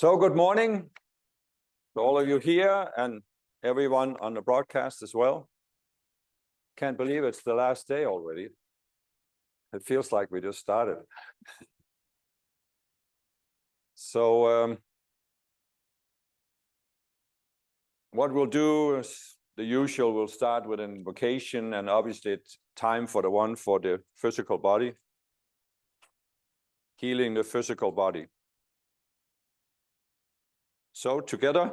So good morning to all of you here and everyone on the broadcast as well. Can't believe it's the last day already. It feels like we just started. So what we'll do is the usual. We'll start with an invocation, and obviously it's time for the one for the physical body, healing the physical body. So together,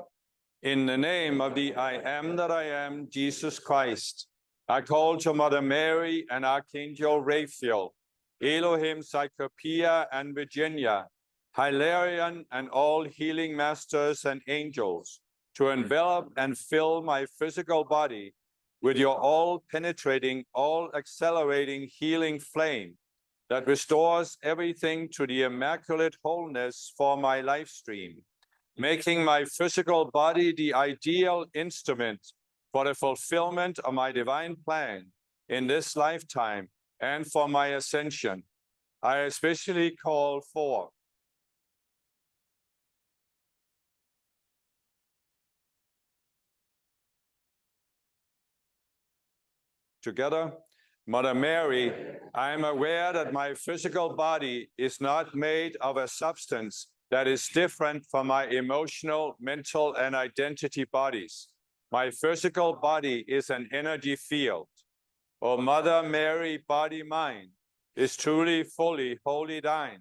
in the name of the I am that I am, Jesus Christ, I call to Mother Mary and Archangel Raphael, Elohim, Cyclopeia, and Virginia, Hilarion, and all healing masters and angels, to envelop and fill my physical body with your all-penetrating, all-accelerating healing flame that restores everything to the immaculate wholeness for my life stream, making my physical body the ideal instrument for the fulfillment of my divine plan in this lifetime and for my ascension. I especially call for together, Mother Mary, I am aware that my physical body is not made of a substance that is different from my emotional, mental, and identity bodies. My physical body is an energy field. O Mother Mary, body mine, is truly, fully, wholly thine.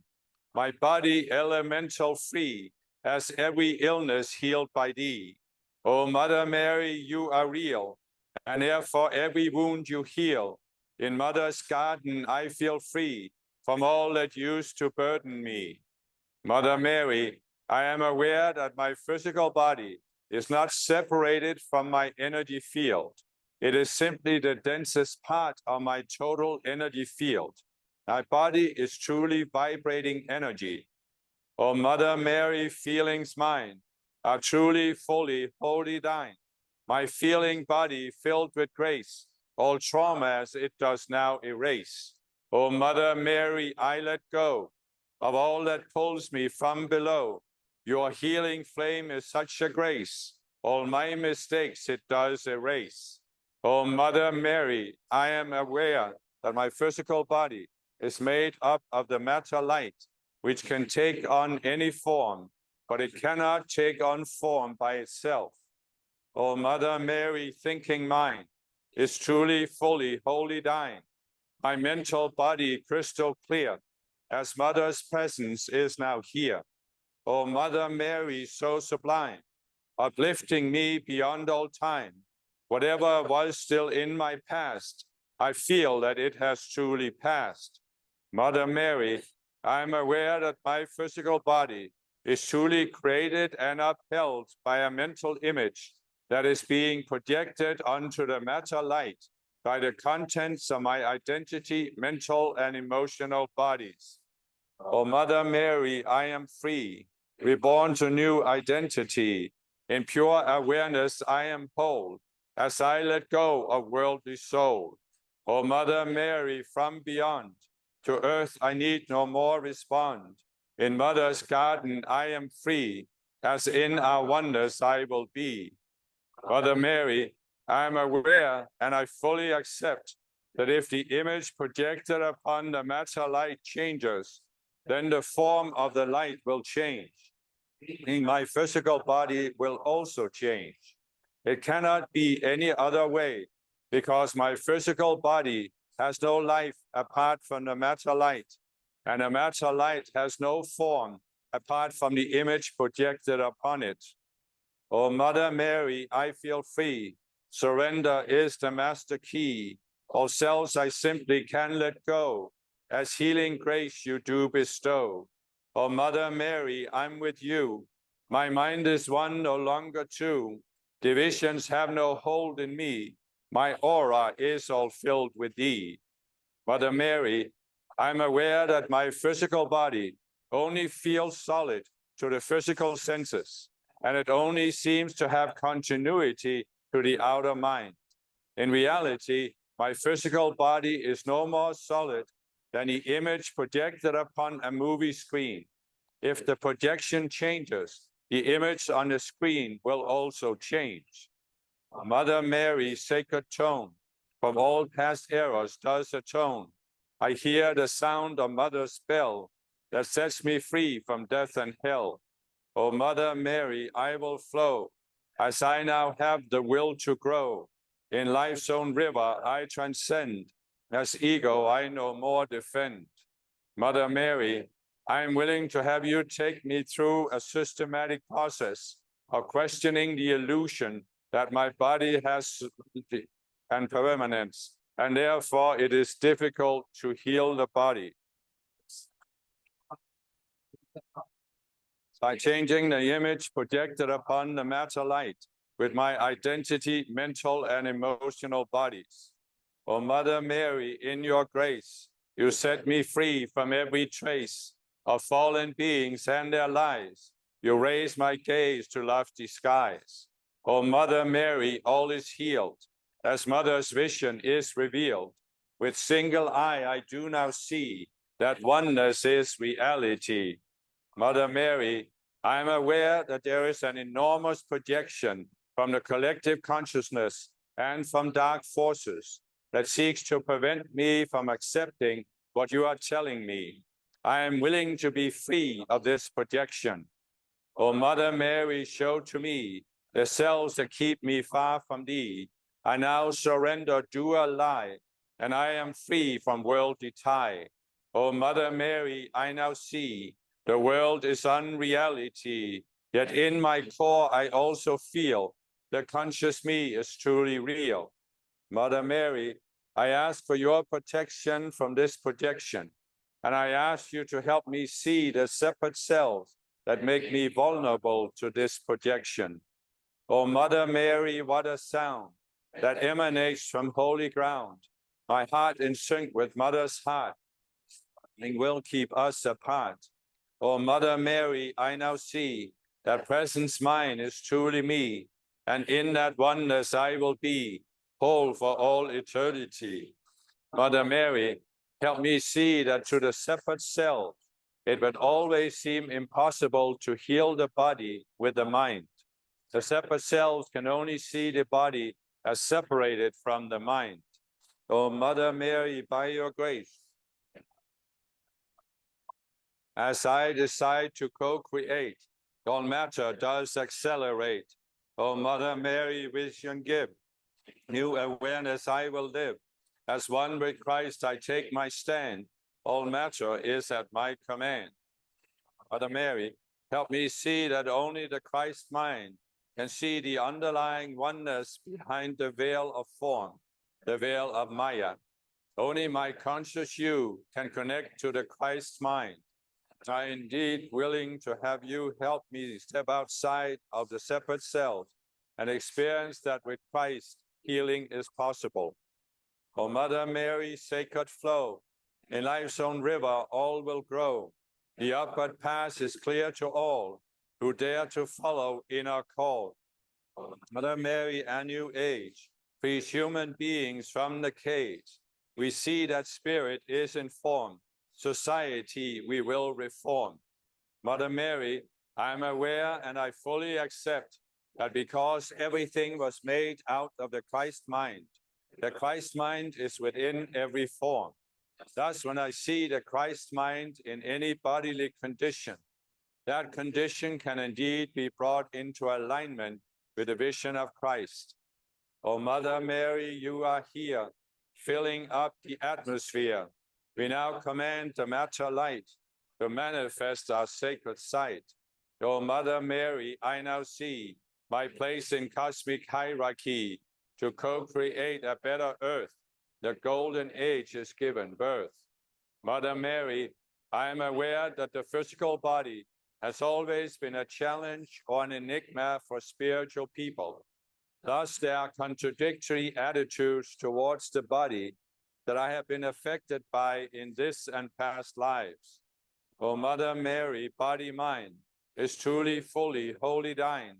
My body elemental free, as every illness healed by thee. O Mother Mary, you are real, and therefore every wound you heal. In Mother's garden I feel free from all that used to burden me. Mother Mary, I am aware that my physical body is not separated from my energy field. It is simply the densest part of my total energy field. My body is truly vibrating energy. O Mother Mary, feelings mine are truly, fully, wholly thine. My feeling body filled with grace, all traumas it does now erase. O Mother Mary, I let go of all that pulls me from below. Your healing flame is such a grace, all my mistakes it does erase. O Mother Mary, I am aware that my physical body is made up of the matter light, which can take on any form, but it cannot take on form by itself. O Mother Mary, thinking mind is truly, fully, wholly thine. My mental body crystal clear, as Mother's presence is now here. O Mother Mary, so sublime, uplifting me beyond all time. Whatever was still in my past, I feel that it has truly passed. Mother Mary, I am aware that my physical body is truly created and upheld by a mental image that is being projected onto the matter light by the contents of my identity, mental, and emotional bodies. O Mother Mary, I am free, reborn to new identity. In pure awareness, I am whole, as I let go of worldly soul. O Mother Mary, from beyond, to earth I need no more respond. In Mother's garden, I am free, as in our oneness I will be. Mother Mary, I am aware and I fully accept that if the image projected upon the matter light changes, then the form of the light will change. Meaning my physical body will also change. It cannot be any other way, because my physical body has no life apart from the matter light, and the matter light has no form apart from the image projected upon it. O Mother Mary, I feel free. Surrender is the master key. All selves I simply can let go, as healing grace you do bestow. O Mother Mary, I'm with you. My mind is one, no longer two. Divisions have no hold in me. My aura is all filled with thee. Mother Mary, I'm aware that my physical body only feels solid to the physical senses, and it only seems to have continuity to the outer mind. In reality, my physical body is no more solid than the image projected upon a movie screen. If the projection changes, the image on the screen will also change. Mother Mary's sacred tone from all past eras does atone. I hear the sound of Mother's bell that sets me free from death and hell. O Mother Mary, I will flow, as I now have the will to grow. In life's own river I transcend, as ego I no more defend. Mother Mary, I am willing to have you take me through a systematic process of questioning the illusion that my body has and permanence, and therefore it is difficult to heal the body. By changing the image projected upon the matter light with my identity, mental and emotional bodies. O Mother Mary, in your grace, you set me free from every trace of fallen beings and their lies. You raise my gaze to lofty skies. O Mother Mary, all is healed, as Mother's vision is revealed. With single eye I do now see that oneness is reality. Mother Mary, I am aware that there is an enormous projection from the collective consciousness and from dark forces that seeks to prevent me from accepting what you are telling me. I am willing to be free of this projection. O Mother Mary, show to me the cells that keep me far from thee. I now surrender dual lie, and I am free from worldly tie. O Mother Mary, I now see the world is unreality, yet in my core I also feel the conscious me is truly real. Mother Mary, I ask for your protection from this projection, and I ask you to help me see the separate cells that make me vulnerable to this projection. O Mother Mary, what a sound that emanates from holy ground. My heart in sync with Mother's heart and will keep us apart. O Mother Mary, I now see that presence mine is truly me, and in that oneness I will be whole for all eternity. Mother Mary, help me see that to the separate self, it would always seem impossible to heal the body with the mind. The separate selves can only see the body as separated from the mind. O Mother Mary, by your grace, as I decide to co-create, all matter does accelerate. O Mother Mary, vision give, new awareness I will live. As one with Christ I take my stand, all matter is at my command. Mother Mary, help me see that only the Christ mind can see the underlying oneness behind the veil of form, the veil of Maya. Only my conscious you can connect to the Christ mind. I am indeed willing to have you help me step outside of the separate self and experience that with Christ, healing is possible. O Mother Mary, sacred flow, in life's own river all will grow. The upward path is clear to all who dare to follow in our call. Mother Mary, a new age, frees human beings from the cage. We see that spirit is informed. Society we will reform. Mother Mary, I am aware and I fully accept that because everything was made out of the Christ mind, the Christ mind is within every form. Thus, when I see the Christ mind in any bodily condition, that condition can indeed be brought into alignment with the vision of Christ. O Mother Mary, you are here, filling up the atmosphere. We now command the matter light to manifest our sacred sight. O Mother Mary, I now see my place in cosmic hierarchy to co-create a better earth. The golden age is given birth. Mother Mary, I am aware that the physical body has always been a challenge or an enigma for spiritual people. Thus, there are contradictory attitudes towards the body that I have been affected by in this and past lives. O Mother Mary, body mind is truly fully wholly thine.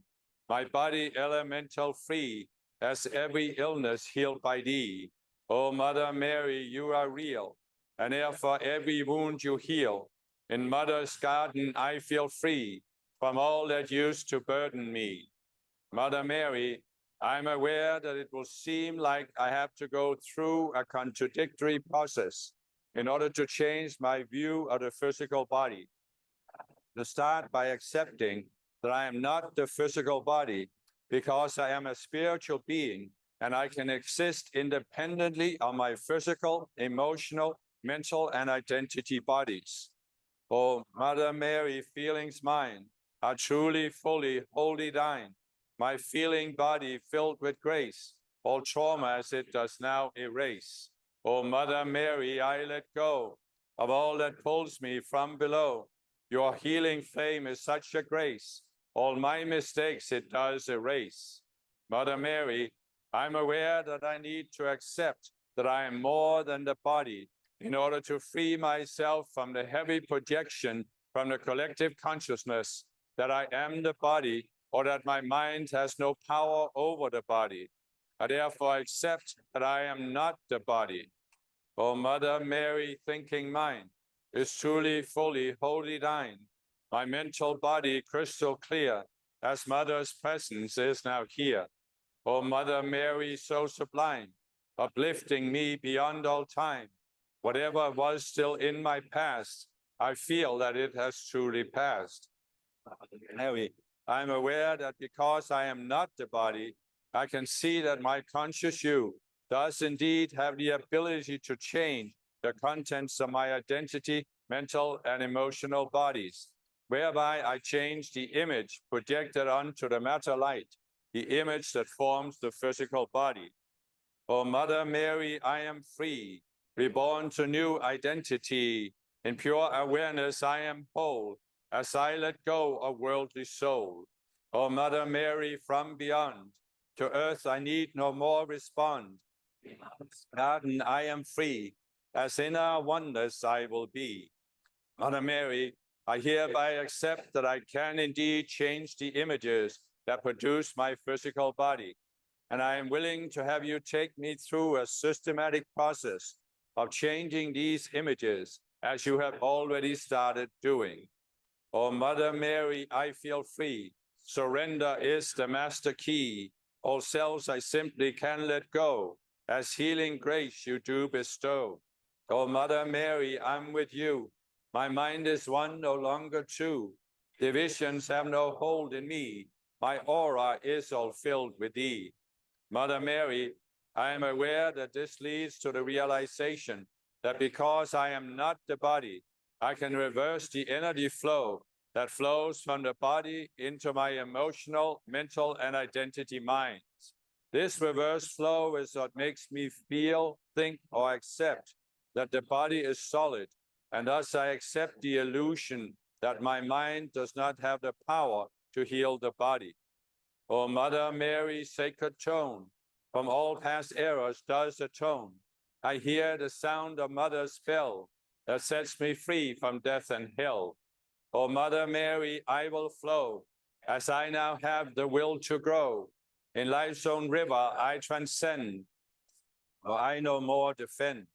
My body elemental free, as every illness healed by thee. O Mother Mary, you are real, and therefore every wound you heal. In Mother's garden I feel free, from all that used to burden me. Mother Mary, I'm aware that it will seem like I have to go through a contradictory process in order to change my view of the physical body. To start by accepting that I am not the physical body because I am a spiritual being and I can exist independently of my physical, emotional, mental, and identity bodies. Oh, Mother Mary, feelings mine are truly, fully, wholly thine. My feeling body filled with grace, all trauma as it does now erase. Oh, Mother Mary, I let go of all that pulls me from below. Your healing flame is such a grace. All my mistakes it does erase. Mother Mary, I'm aware that I need to accept that I am more than the body in order to free myself from the heavy projection from the collective consciousness that I am the body or that my mind has no power over the body. I therefore accept that I am not the body. O Mother Mary, thinking mind is truly, fully, wholly thine. My mental body crystal clear, as Mother's presence is now here. O Mother Mary, so sublime, uplifting me beyond all time. Whatever was still in my past, I feel that it has truly passed. Mary, I am aware that because I am not the body, I can see that my conscious you does indeed have the ability to change the contents of my identity, mental, and emotional bodies, whereby I change the image projected onto the matter light, the image that forms the physical body. O Mother Mary, I am free, reborn to new identity. In pure awareness, I am whole, as I let go of worldly soul. O Mother Mary, from beyond, to earth I need no more respond. Garden, I am free, as in our oneness I will be. Mother Mary, I hereby accept that I can indeed change the images that produce my physical body, and I am willing to have you take me through a systematic process of changing these images, as you have already started doing. Oh, Mother Mary, I feel free. Surrender is the master key. All selves I simply can let go, as healing grace you do bestow. Oh, Mother Mary, I'm with you. My mind is one, no longer two. Divisions have no hold in me. My aura is all filled with thee. Mother Mary, I am aware that this leads to the realization that because I am not the body, I can reverse the energy flow that flows from the body into my emotional, mental, and identity minds. This reverse flow is what makes me feel, think, or accept that the body is solid, and thus I accept the illusion that my mind does not have the power to heal the body. O Mother Mary, sacred tone, from all past errors does atone. I hear the sound of Mother's bell that sets me free from death and hell. O Mother Mary, I will flow, as I now have the will to grow. In life's own river I transcend, for I no more defend.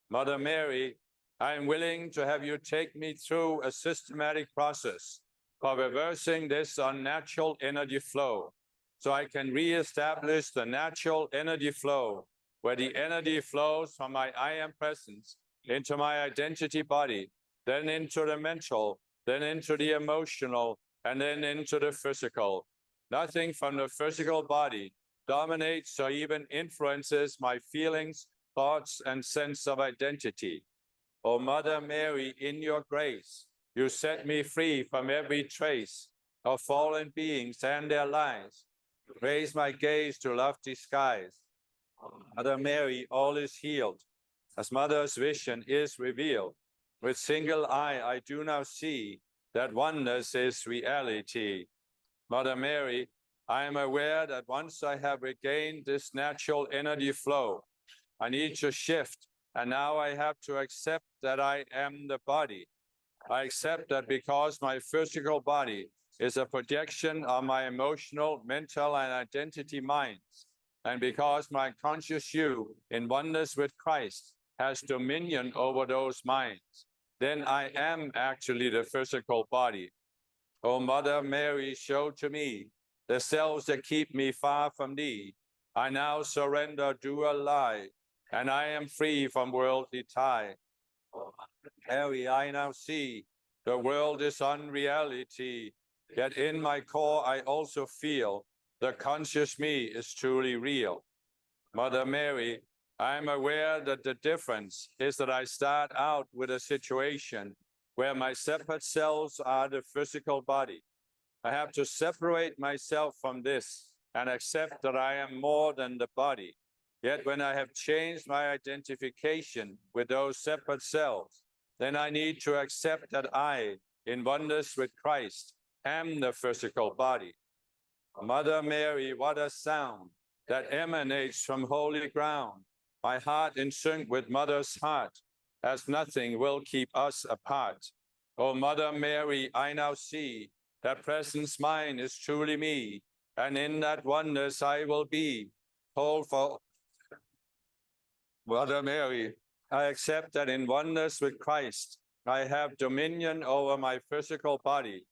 Mother Mary, I am willing to have you take me through a systematic process for reversing this unnatural energy flow, so I can reestablish the natural energy flow, where the energy flows from my I am presence into my identity body, then into the mental, then into the emotional, and then into the physical. Nothing from the physical body dominates or even influences my feelings, thoughts, and sense of identity. O Mother Mary, in your grace, you set me free from every trace of fallen beings and their lies. Raise my gaze to lofty skies. Mother Mary, all is healed, as Mother's vision is revealed. With single eye I do now see that oneness is reality. Mother Mary, I am aware that once I have regained this natural energy flow, I need to shift, and now I have to accept that I am the body. I accept that because my physical body is a projection of my emotional, mental, and identity minds, and because my conscious you in oneness with Christ has dominion over those minds, then I am actually the physical body. O Mother Mary, show to me the selves that keep me far from thee. I now surrender dual lie, and I am free from worldly tie. O Mother Mary, I now see the world is unreality, yet in my core I also feel the conscious me is truly real. Mother Mary, I am aware that the difference is that I start out with a situation where my separate cells are the physical body. I have to separate myself from this and accept that I am more than the body. Yet when I have changed my identification with those separate cells, then I need to accept that I, in oneness with Christ, am the physical body. Mother Mary, what a sound that emanates from holy ground. My heart in sync with Mother's heart, as nothing will keep us apart. O Mother Mary, I now see that presence mine is truly me, and in that oneness I will be whole for. Mother Mary, I accept that in oneness with Christ, I have dominion over my physical body.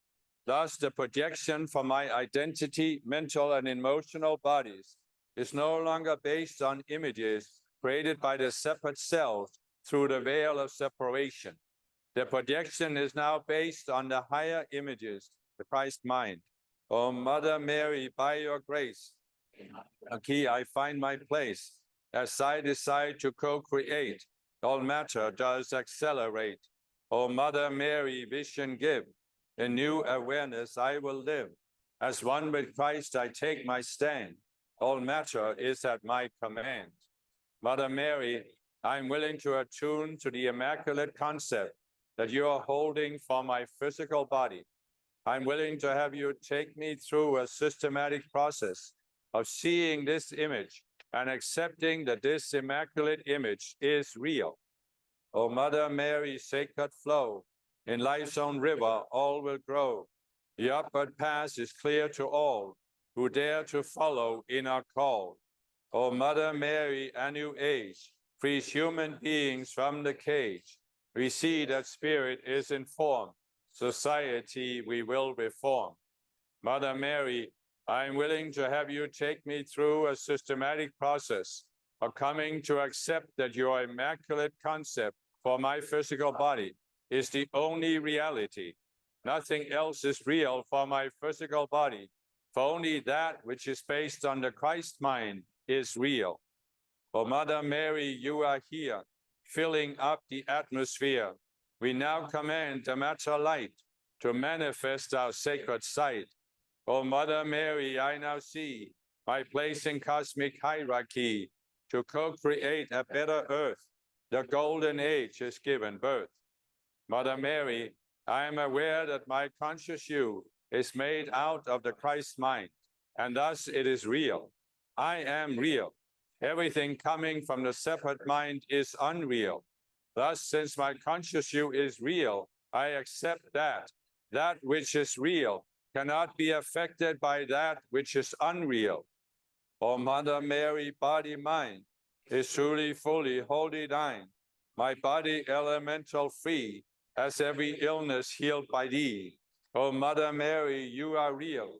Thus, the projection for my identity, mental and emotional bodies is no longer based on images created by the separate cells through the veil of separation. The projection is now based on the higher images, the Christ mind. O Mother Mary, by your grace, aquí I find my place. As I decide to co-create, all matter does accelerate. O Mother Mary, vision give. In new awareness I will live. As one with Christ I take my stand. All matter is at my command. Mother Mary, I'm willing to attune to the immaculate concept that you are holding for my physical body. I'm willing to have you take me through a systematic process of seeing this image and accepting that this immaculate image is real. O Mother Mary, sacred flow, in life's own river all will grow. The upward path is clear to all who dare to follow in our call. O Mother Mary, a new age frees human beings from the cage. We see that spirit is informed. Society we will reform. Mother Mary, I am willing to have you take me through a systematic process of coming to accept that your immaculate concept for my physical body is the only reality. Nothing else is real for my physical body, for only that which is based on the Christ mind is real. O Mother Mary, you are here, filling up the atmosphere. We now command the matter light to manifest our sacred sight. O Mother Mary, I now see my place in cosmic hierarchy to co-create a better earth. The golden age is given birth. Mother Mary, I am aware that my conscious you is made out of the Christ mind, and thus it is real. I am real. Everything coming from the separate mind is unreal. Thus, since my conscious you is real, I accept that which is real cannot be affected by that which is unreal. O Mother Mary, body mind is truly, fully, wholly thine. My body elemental free, as every illness healed by thee. O Mother Mary, you are real.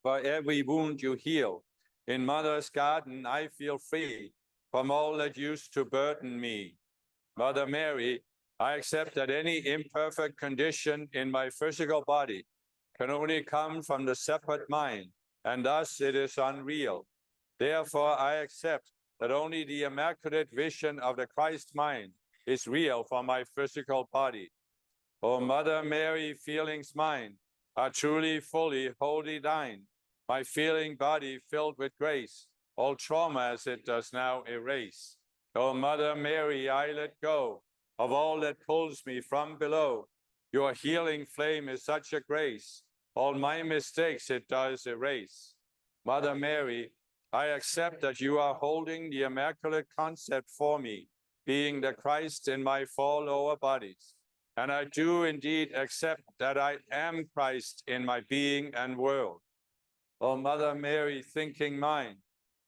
For every wound you heal. In Mother's garden I feel free from all that used to burden me. Mother Mary, I accept that any imperfect condition in my physical body can only come from the separate mind, and thus it is unreal. Therefore, I accept that only the immaculate vision of the Christ mind is real for my physical body. O Mother Mary, feelings mine are truly, fully, wholly thine. My feeling body filled with grace, all trauma as it does now erase. O Mother Mary, I let go of all that pulls me from below. Your healing flame is such a grace. All my mistakes it does erase. Mother Mary, I accept that you are holding the immaculate concept for me, being the Christ in my four lower bodies. And I do indeed accept that I am Christ in my being and world. O Mother Mary, thinking mind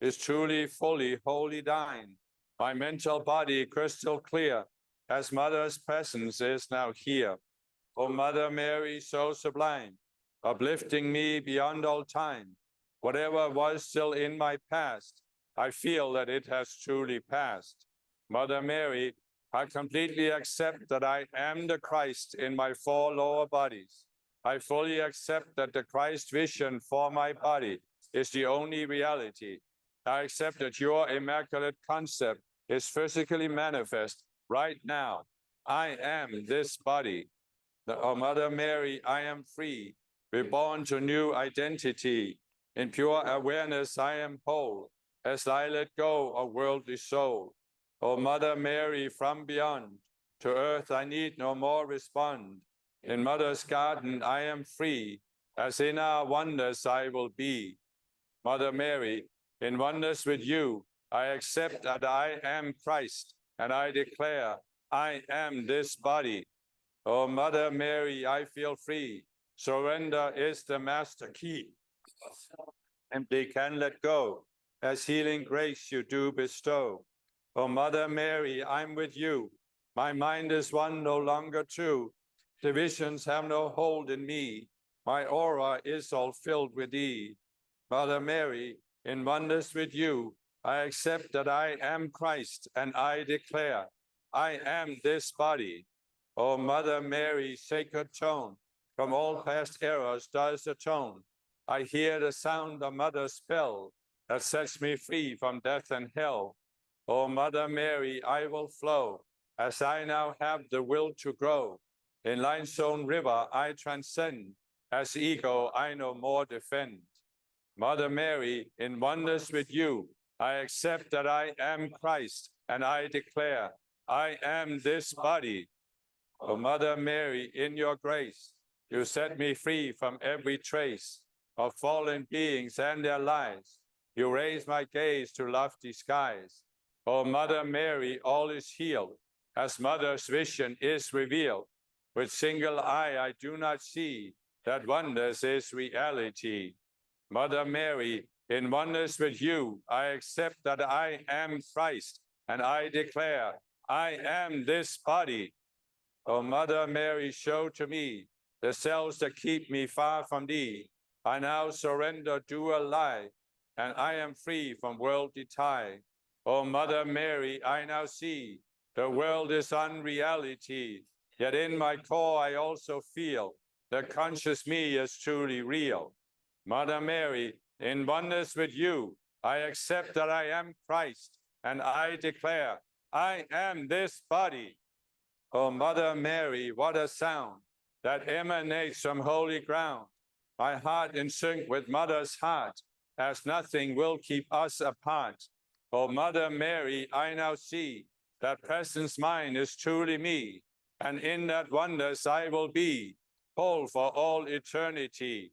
is truly, fully, wholly thine. My mental body crystal clear, as Mother's presence is now here. O Mother Mary, so sublime, uplifting me beyond all time. Whatever was still in my past, I feel that it has truly passed. Mother Mary, I completely accept that I am the Christ in my four lower bodies. I fully accept that the Christ vision for my body is the only reality. I accept that your immaculate concept is physically manifest right now. I am this body. O Mother Mary, I am free, reborn to new identity. In pure awareness, I am whole, as I let go of worldly soul. O Mother Mary, from beyond, to earth I need no more respond. In Mother's garden, I am free, as in our wonders I will be. Mother Mary, in oneness with you, I accept that I am Christ, and I declare, I am this body. O Mother Mary, I feel free. Surrender is the master key. Simply can let go, as healing grace you do bestow. O Mother Mary, I'm with you. My mind is one, no longer two. Divisions have no hold in me. My aura is all filled with thee. Mother Mary, in oneness with you, I accept that I am Christ, and I declare, I am this body. O Mother Mary, sacred tone, from all past errors does atone. I hear the sound of Mother's spell that sets me free from death and hell. O Mother Mary, I will flow, as I now have the will to grow. In limestone river I transcend, as ego I no more defend. Mother Mary, in oneness with you, I accept that I am Christ, and I declare, I am this body. O Mother Mary, in your grace, you set me free from every trace of fallen beings and their lies. You raise my gaze to lofty skies. O Mother Mary, all is healed, as Mother's vision is revealed. With single eye I do not see that wonders is reality. Mother Mary, in oneness with you, I accept that I am Christ, and I declare, I am this body. O Mother Mary, show to me the cells that keep me far from thee. I now surrender dual lie, and I am free from worldly tie. O Mother Mary, I now see the world is unreality, yet in my core I also feel the conscious me is truly real. Mother Mary, in oneness with you, I accept that I am Christ, and I declare, I am this body. O Mother Mary, what a sound that emanates from holy ground. My heart in sync with Mother's heart, as nothing will keep us apart. O Mother Mary, I now see that presence mine is truly me, and in that wonders I will be, whole for all eternity.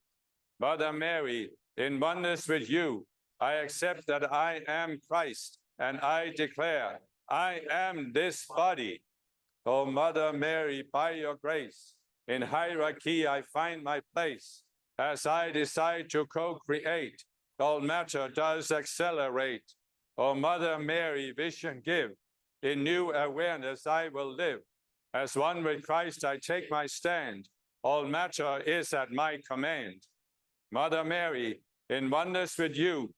Mother Mary, in oneness with you, I accept that I am Christ, and I declare, I am this body. O Mother Mary, by your grace, in hierarchy I find my place. As I decide to co-create, all matter does accelerate. O Mother Mary, vision give. In new awareness I will live. As one with Christ I take my stand. All matter is at my command. Mother Mary, in oneness with you,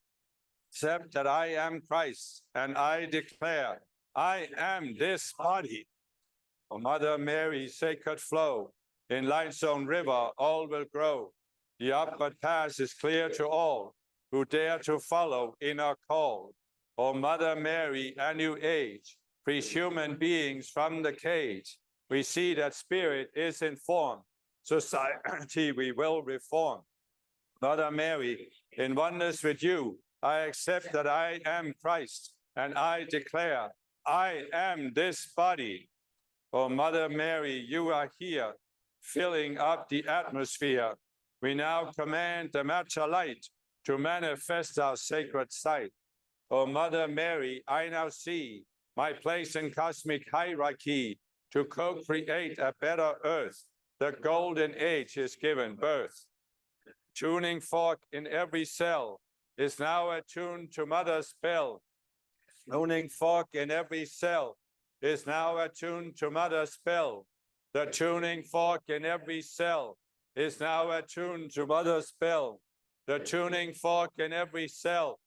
accept that I am Christ, and I declare, I am this body. O Mother Mary, sacred flow, in limestone river all will grow. The upward path is clear to all who dare to follow in our call. O Mother Mary, a new age, frees human beings from the cage. We see that spirit is informed. Society we will reform. Mother Mary, in oneness with you, I accept that I am Christ, and I declare, I am this body. O Mother Mary, you are here, filling up the atmosphere. We now command the matter light to manifest our sacred sight. O Mother Mary, I now see my place in cosmic hierarchy to co-create a better earth. The golden age is given birth. Tuning fork in every cell is now attuned to Mother's bell. Tuning fork in every cell is now attuned to Mother's bell. The tuning fork in every cell is now attuned to Mother's bell. The tuning fork in every cell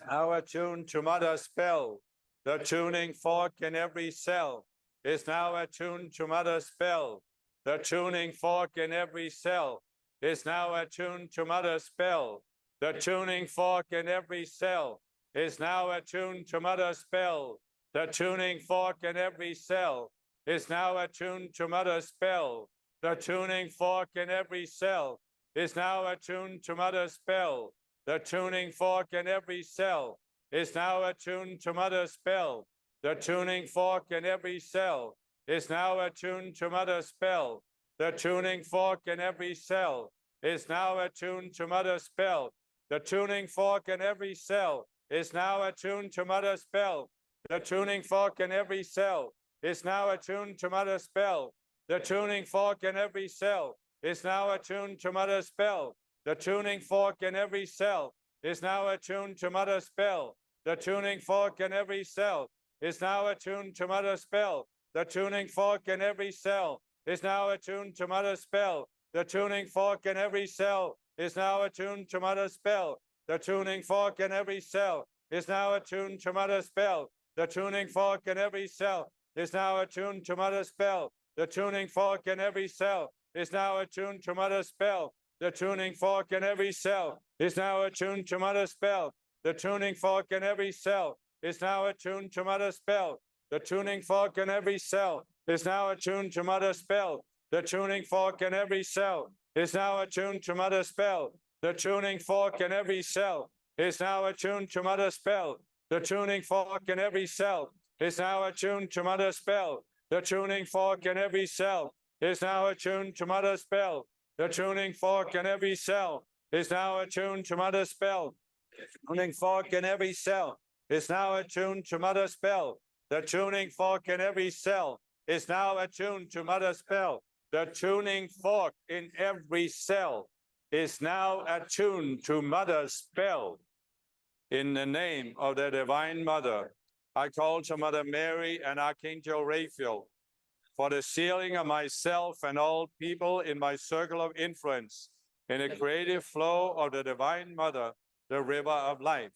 now attuned to Mother's bell. The tuning fork in every cell is now attuned to Mother's bell. The tuning fork in every cell is now attuned to Mother's bell. The tuning fork in every cell is now attuned to Mother's bell. The tuning fork in every cell is now attuned to Mother's bell. The tuning fork in every cell is now attuned to Mother's bell. The tuning fork in every cell is now attuned to Mother's bell. The tuning fork in every cell is now attuned to Mother's bell. The tuning fork in every cell is now attuned to Mother's bell. The tuning fork in every cell is now attuned to Mother's bell. The tuning fork in every cell is now attuned to Mother's bell. The tuning fork in every cell is now attuned to Mother's bell. The tuning fork in every cell is now attuned to Mother's bell. The tuning fork in every cell is now attuned to Mother's bell. The tuning fork in every cell is now attuned to Mother's bell. The tuning fork in every cell is now attuned to Mother's bell. The tuning fork in every cell is now attuned to Mother's bell. The tuning fork in every cell is now attuned to Mother's bell. The tuning fork in every cell is now attuned to Mother's bell. The tuning fork in every cell is now attuned to Mother's bell. The tuning fork in every cell is now attuned to Mother's bell. The tuning fork in every cell is now attuned to Mother's bell. The tuning fork in every cell is now attuned to Mother's bell. The tuning fork in every cell is now attuned to Mother's bell. The tuning fork in every cell is now attuned to Mother's bell. The tuning fork in every cell is now attuned to Mother's bell. The tuning fork in every cell is now attuned to Mother's bell. The tuning fork in every cell is now attuned to Mother's bell. The tuning fork in every cell is now attuned to Mother's bell. The tuning fork in every cell is now attuned to Mother's bell. In the name of the Divine Mother, I call to Mother Mary and Archangel Raphael for the sealing of myself and all people in my circle of influence in a creative flow of the Divine Mother, the river of life.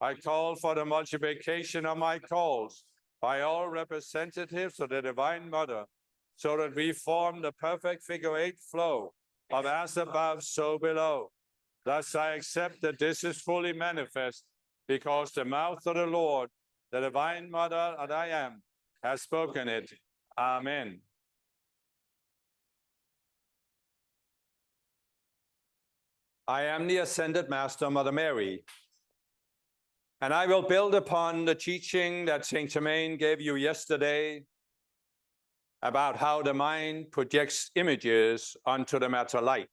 I call for the multiplication of my calls by all representatives of the Divine Mother, so that we form the perfect figure-8 flow of as above, so below. Thus I accept that this is fully manifest, because the mouth of the Lord, the Divine Mother that I am, has spoken it. Amen. I am the Ascended Master, Mother Mary, and I will build upon the teaching that Saint Germain gave you yesterday about how the mind projects images onto the matter light.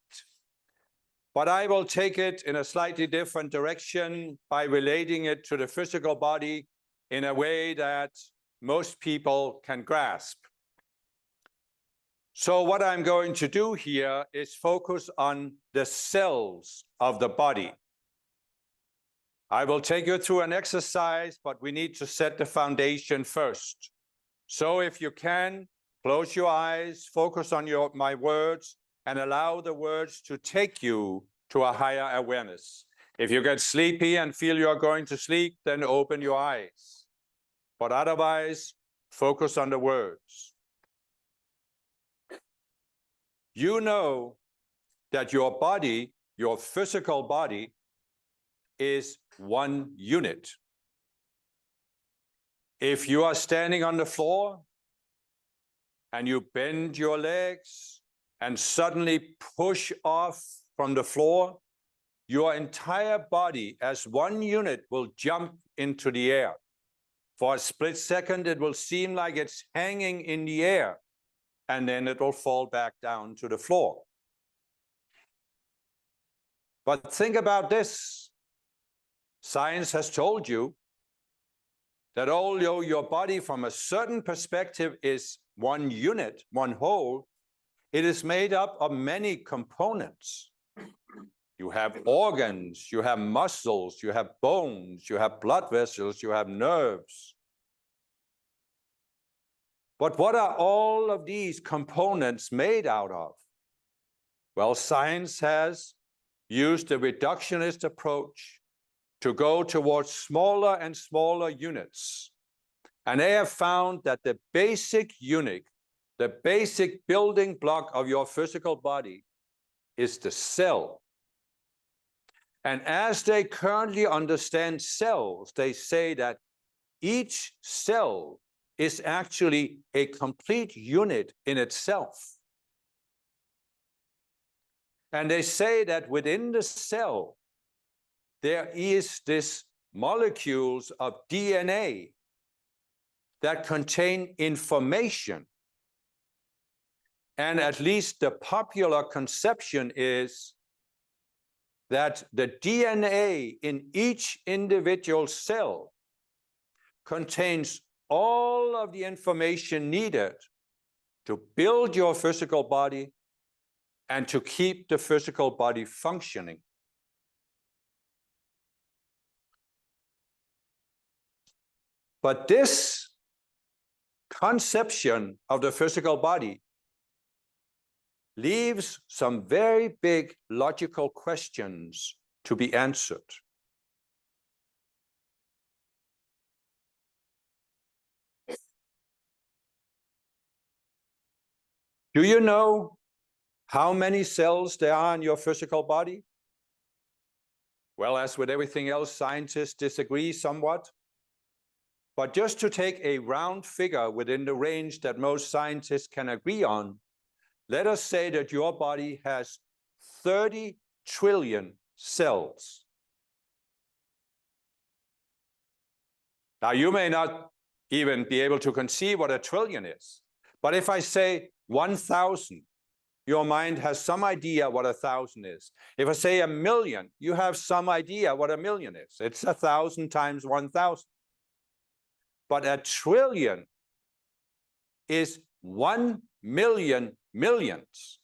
But I will take it in a slightly different direction by relating it to the physical body in a way that most people can grasp. So what I'm going to do here is focus on the cells of the body. I will take you through an exercise, but we need to set the foundation first. So if you can, close your eyes, focus on my words, and allow the words to take you to a higher awareness. If you get sleepy and feel you're going to sleep, then open your eyes. But otherwise, focus on the words. You know that your body, your physical body, is one unit. If you are standing on the floor and you bend your legs and suddenly push off from the floor, your entire body as one unit will jump into the air. For a split second, it will seem like it's hanging in the air, and then it will fall back down to the floor. But think about this. Science has told you that although your body from a certain perspective is one unit, one whole, it is made up of many components. You have organs, you have muscles, you have bones, you have blood vessels, you have nerves. But what are all of these components made out of? Well, science has used the reductionist approach to go towards smaller and smaller units. And they have found that the basic unit, the basic building block of your physical body is the cell. And as they currently understand cells, they say that each cell is actually a complete unit in itself. And they say that within the cell, there is this molecules of DNA that contain information. And at least the popular conception is that the DNA in each individual cell contains all of the information needed to build your physical body and to keep the physical body functioning. But this conception of the physical body leaves some very big logical questions to be answered. Do you know how many cells there are in your physical body? Well, as with everything else, scientists disagree somewhat. But just to take a round figure within the range that most scientists can agree on, let us say that your body has 30 trillion cells. Now, you may not even be able to conceive what a trillion is. But if I say 1,000, your mind has some idea what 1,000 is. If I say 1,000,000, you have some idea what 1,000,000 is. It's 1,000 times 1,000. But a trillion is 1,000,000 millions.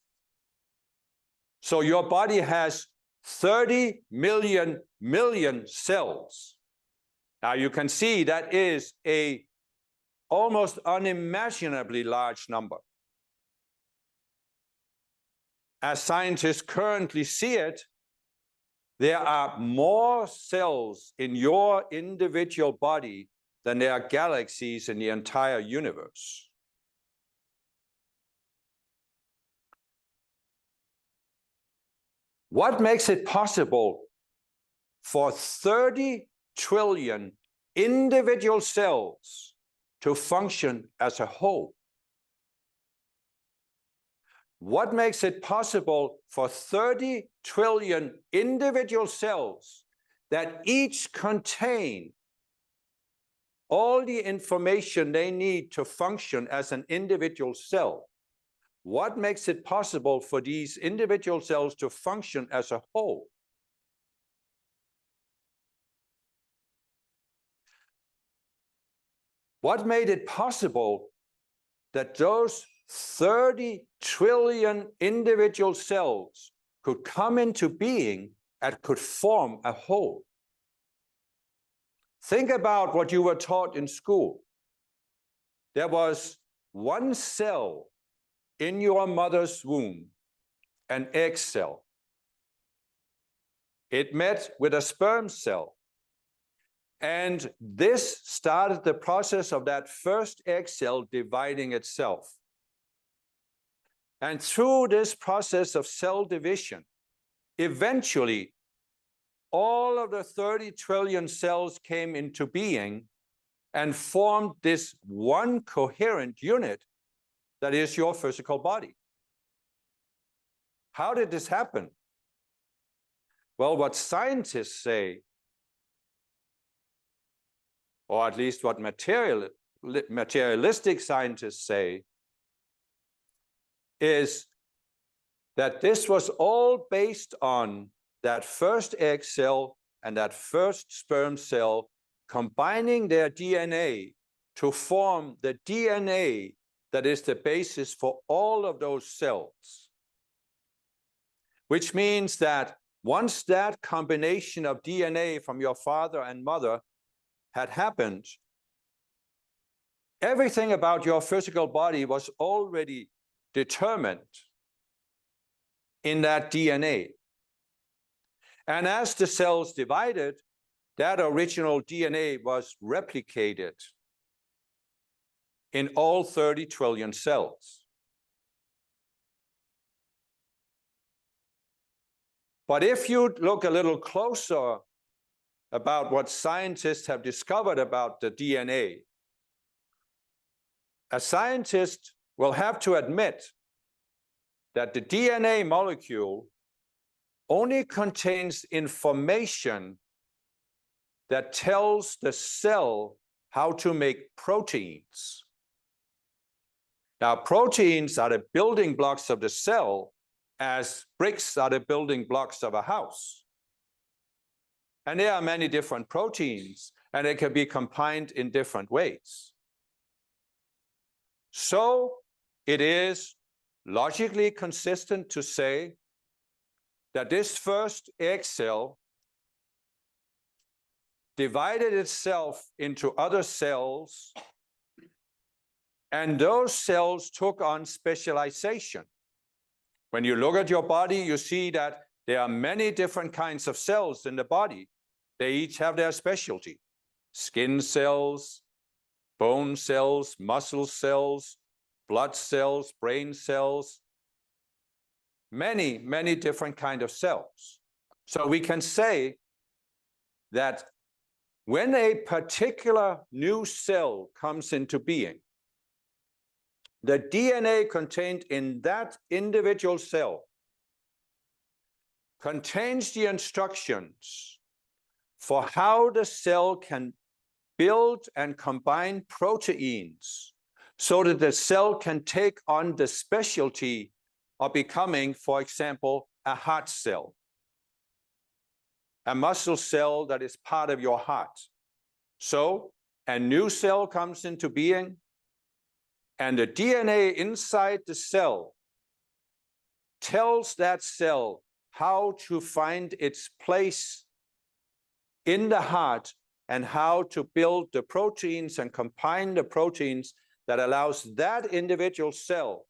So your body has 30 million cells. Now you can see that is a almost unimaginably large number. As scientists currently see it, there are more cells in your individual body than there are galaxies in the entire universe. What makes it possible for 30 trillion individual cells to function as a whole? What makes it possible for 30 trillion individual cells that each contain all the information they need to function as an individual cell? What makes it possible for these individual cells to function as a whole? What made it possible that those 30 trillion individual cells could come into being and could form a whole? Think about what you were taught in school. There was one cell in your mother's womb, an egg cell. It met with a sperm cell. And this started the process of that first egg cell dividing itself. And through this process of cell division, eventually, all of the 30 trillion cells came into being and formed this one coherent unit that is your physical body. How did this happen? Well, what scientists say, or at least what materialistic scientists say, is that this was all based on that first egg cell and that first sperm cell combining their DNA to form the DNA that is the basis for all of those cells. Which means that once that combination of DNA from your father and mother had happened, Everything about your physical body was already determined in that DNA. And as the cells divided, that original DNA was replicated in all 30 trillion cells. But if you look a little closer about what scientists have discovered about the DNA, a scientist will have to admit that the DNA molecule only contains information that tells the cell how to make proteins. Now, proteins are the building blocks of the cell, as bricks are the building blocks of a house. And there are many different proteins, and they can be combined in different ways. So it is logically consistent to say that this first egg cell divided itself into other cells, and those cells took on specialization. When you look at your body, you see that there are many different kinds of cells in the body. They each have their specialty. Skin cells, bone cells, muscle cells, blood cells, brain cells, many, many different kinds of cells. So we can say that when a particular new cell comes into being, the DNA contained in that individual cell contains the instructions for how the cell can build and combine proteins so that the cell can take on the specialty of becoming, for example, a heart cell, a muscle cell that is part of your heart. So a new cell comes into being, and the DNA inside the cell tells that cell how to find its place in the heart and how to build the proteins and combine the proteins that allows that individual cell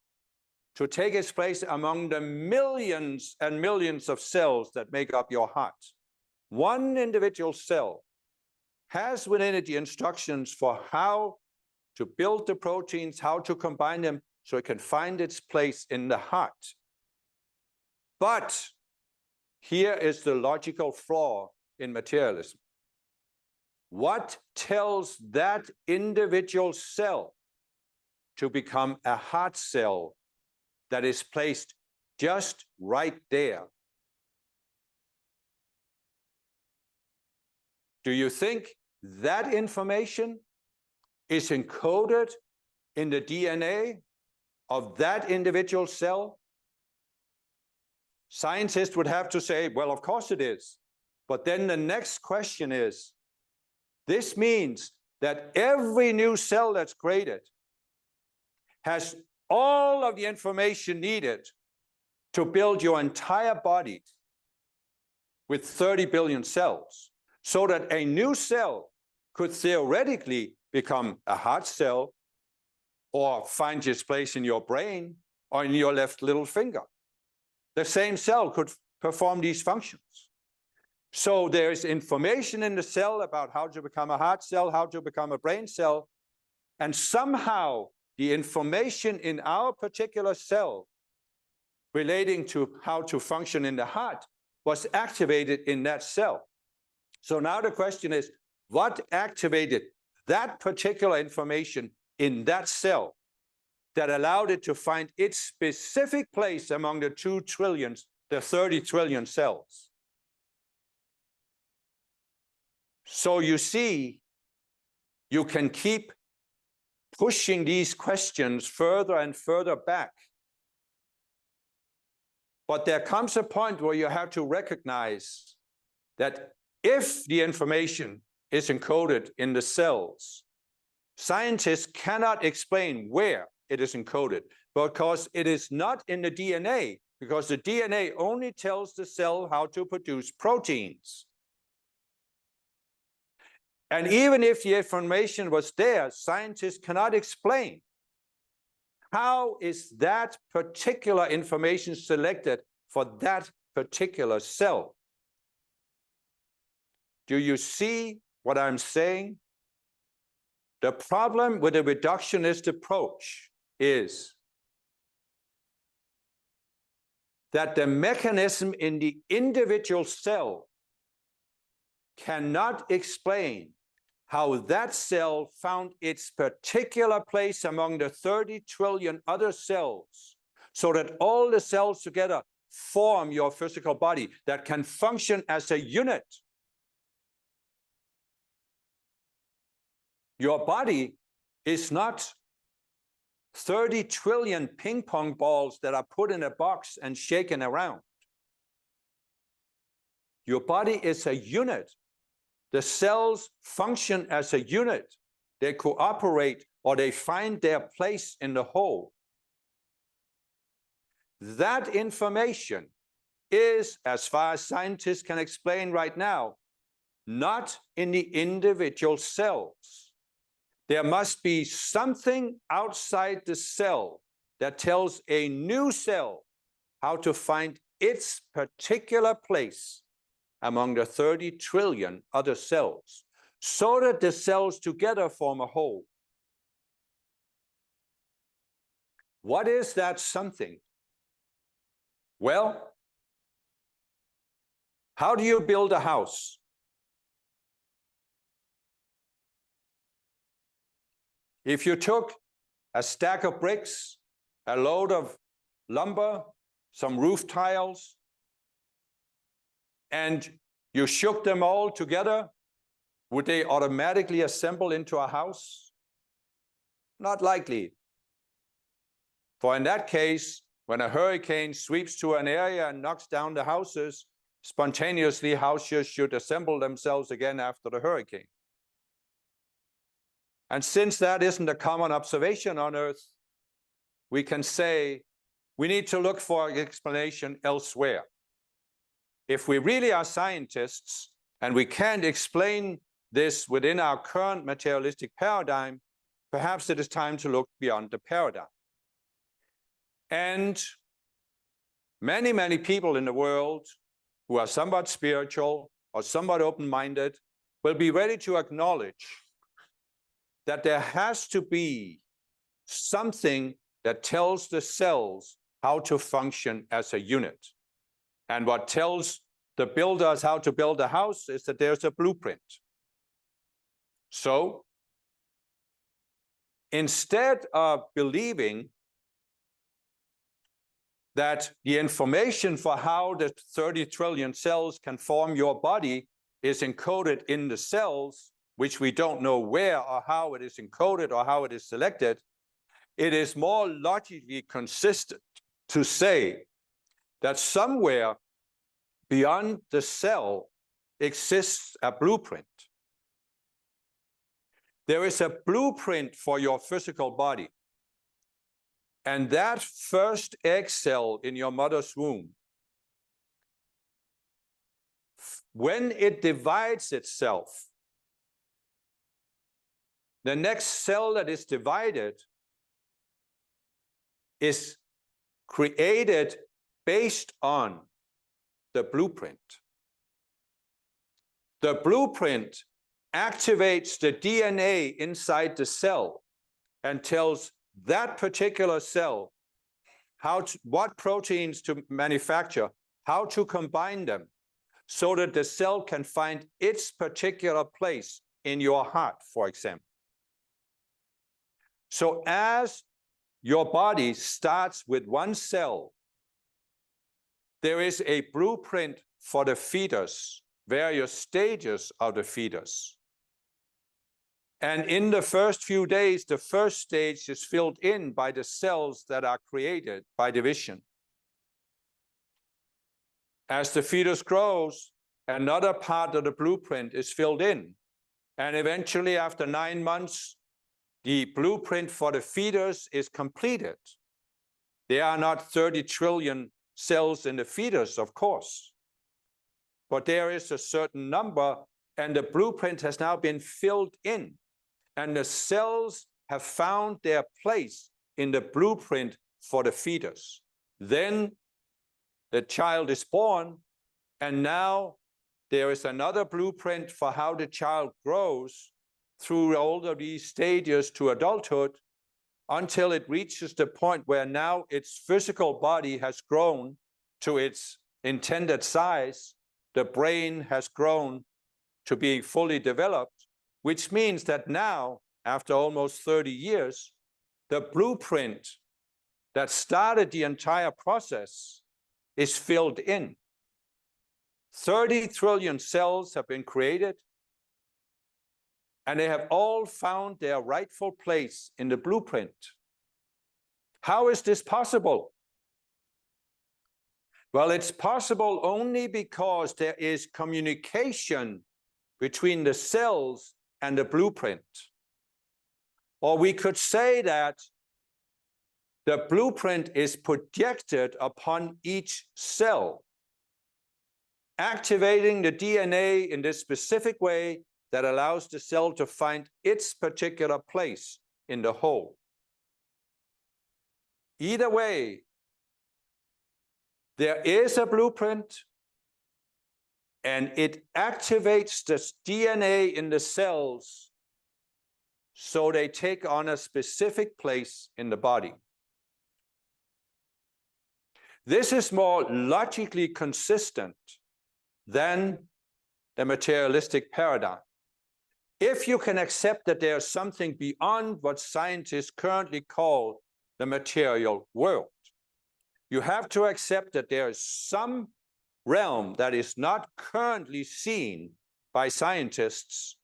to take its place among the millions and millions of cells that make up your heart. One individual cell has within it the instructions for how to build the proteins, how to combine them so it can find its place in the heart. But here is the logical flaw in materialism. What tells that individual cell to become a heart cell that is placed just right there? Do you think that information is encoded in the DNA of that individual cell? Scientists would have to say, well, of course it is. But then the next question is, this means that every new cell that's created has all of the information needed to build your entire body with 30 billion cells, so that a new cell could theoretically become a heart cell or find its place in your brain or in your left little finger. The same cell could perform these functions. So there's information in the cell about how to become a heart cell, how to become a brain cell, and somehow the information in our particular cell relating to how to function in the heart was activated in that cell. So now the question is, what activated that particular information in that cell that allowed it to find its specific place among the 2 trillion, the 30 trillion cells? So you see, you can keep pushing these questions further and further back. But there comes a point where you have to recognize that if the information is encoded in the cells, scientists cannot explain where it is encoded because it is not in the DNA, because the DNA only tells the cell how to produce proteins. And even if the information was there, scientists cannot explain how is that particular information selected for that particular cell. Do you see what I'm saying? The problem with the reductionist approach is that the mechanism in the individual cell cannot explain how that cell found its particular place among the 30 trillion other cells, so that all the cells together form your physical body that can function as a unit. Your body is not 30 trillion ping pong balls that are put in a box and shaken around. Your body is a unit. The cells function as a unit. They cooperate or they find their place in the whole. That information is, as far as scientists can explain right now, not in the individual cells. There must be something outside the cell that tells a new cell how to find its particular place among the 30 trillion other cells, so that the cells together form a whole. What is that something? Well, how do you build a house? If you took a stack of bricks, a load of lumber, some roof tiles, and you shook them all together, would they automatically assemble into a house? Not likely. For in that case, when a hurricane sweeps through an area and knocks down the houses, spontaneously houses should assemble themselves again after the hurricane. And since that isn't a common observation on Earth, we can say we need to look for an explanation elsewhere. If we really are scientists and we can't explain this within our current materialistic paradigm, perhaps it is time to look beyond the paradigm. And many, many people in the world who are somewhat spiritual or somewhat open-minded will be ready to acknowledge that there has to be something that tells the cells how to function as a unit. And what tells the builders how to build a house is that there's a blueprint. So instead of believing that the information for how the 30 trillion cells can form your body is encoded in the cells, which we don't know where or how it is encoded or how it is selected, it is more logically consistent to say that somewhere beyond the cell exists a blueprint. There is a blueprint for your physical body. And that first egg cell in your mother's womb, when it divides itself, the next cell that is divided is created based on the blueprint. The blueprint activates the DNA inside the cell and tells that particular cell what proteins to manufacture, how to combine them, so that the cell can find its particular place in your heart, for example. So as your body starts with one cell, there is a blueprint for the fetus, various stages of the fetus. And in the first few days, the first stage is filled in by the cells that are created by division. As the fetus grows, another part of the blueprint is filled in. And eventually, after 9 months, the blueprint for the fetus is completed. There are not 30 trillion cells in the fetus, of course, but there is a certain number and the blueprint has now been filled in, and the cells have found their place in the blueprint for the fetus. Then the child is born, and now there is another blueprint for how the child grows through all of these stages to adulthood, until it reaches the point where now its physical body has grown to its intended size, the brain has grown to being fully developed, which means that now, after almost 30 years, the blueprint that started the entire process is filled in. 30 trillion cells have been created, and they have all found their rightful place in the blueprint. How is this possible? Well, it's possible only because there is communication between the cells and the blueprint. Or we could say that the blueprint is projected upon each cell, activating the DNA in this specific way that allows the cell to find its particular place in the whole. Either way, there is a blueprint, and it activates the DNA in the cells so they take on a specific place in the body. This is more logically consistent than the materialistic paradigm. If you can accept that there's something beyond what scientists currently call the material world, you have to accept that there is some realm that is not currently seen by scientists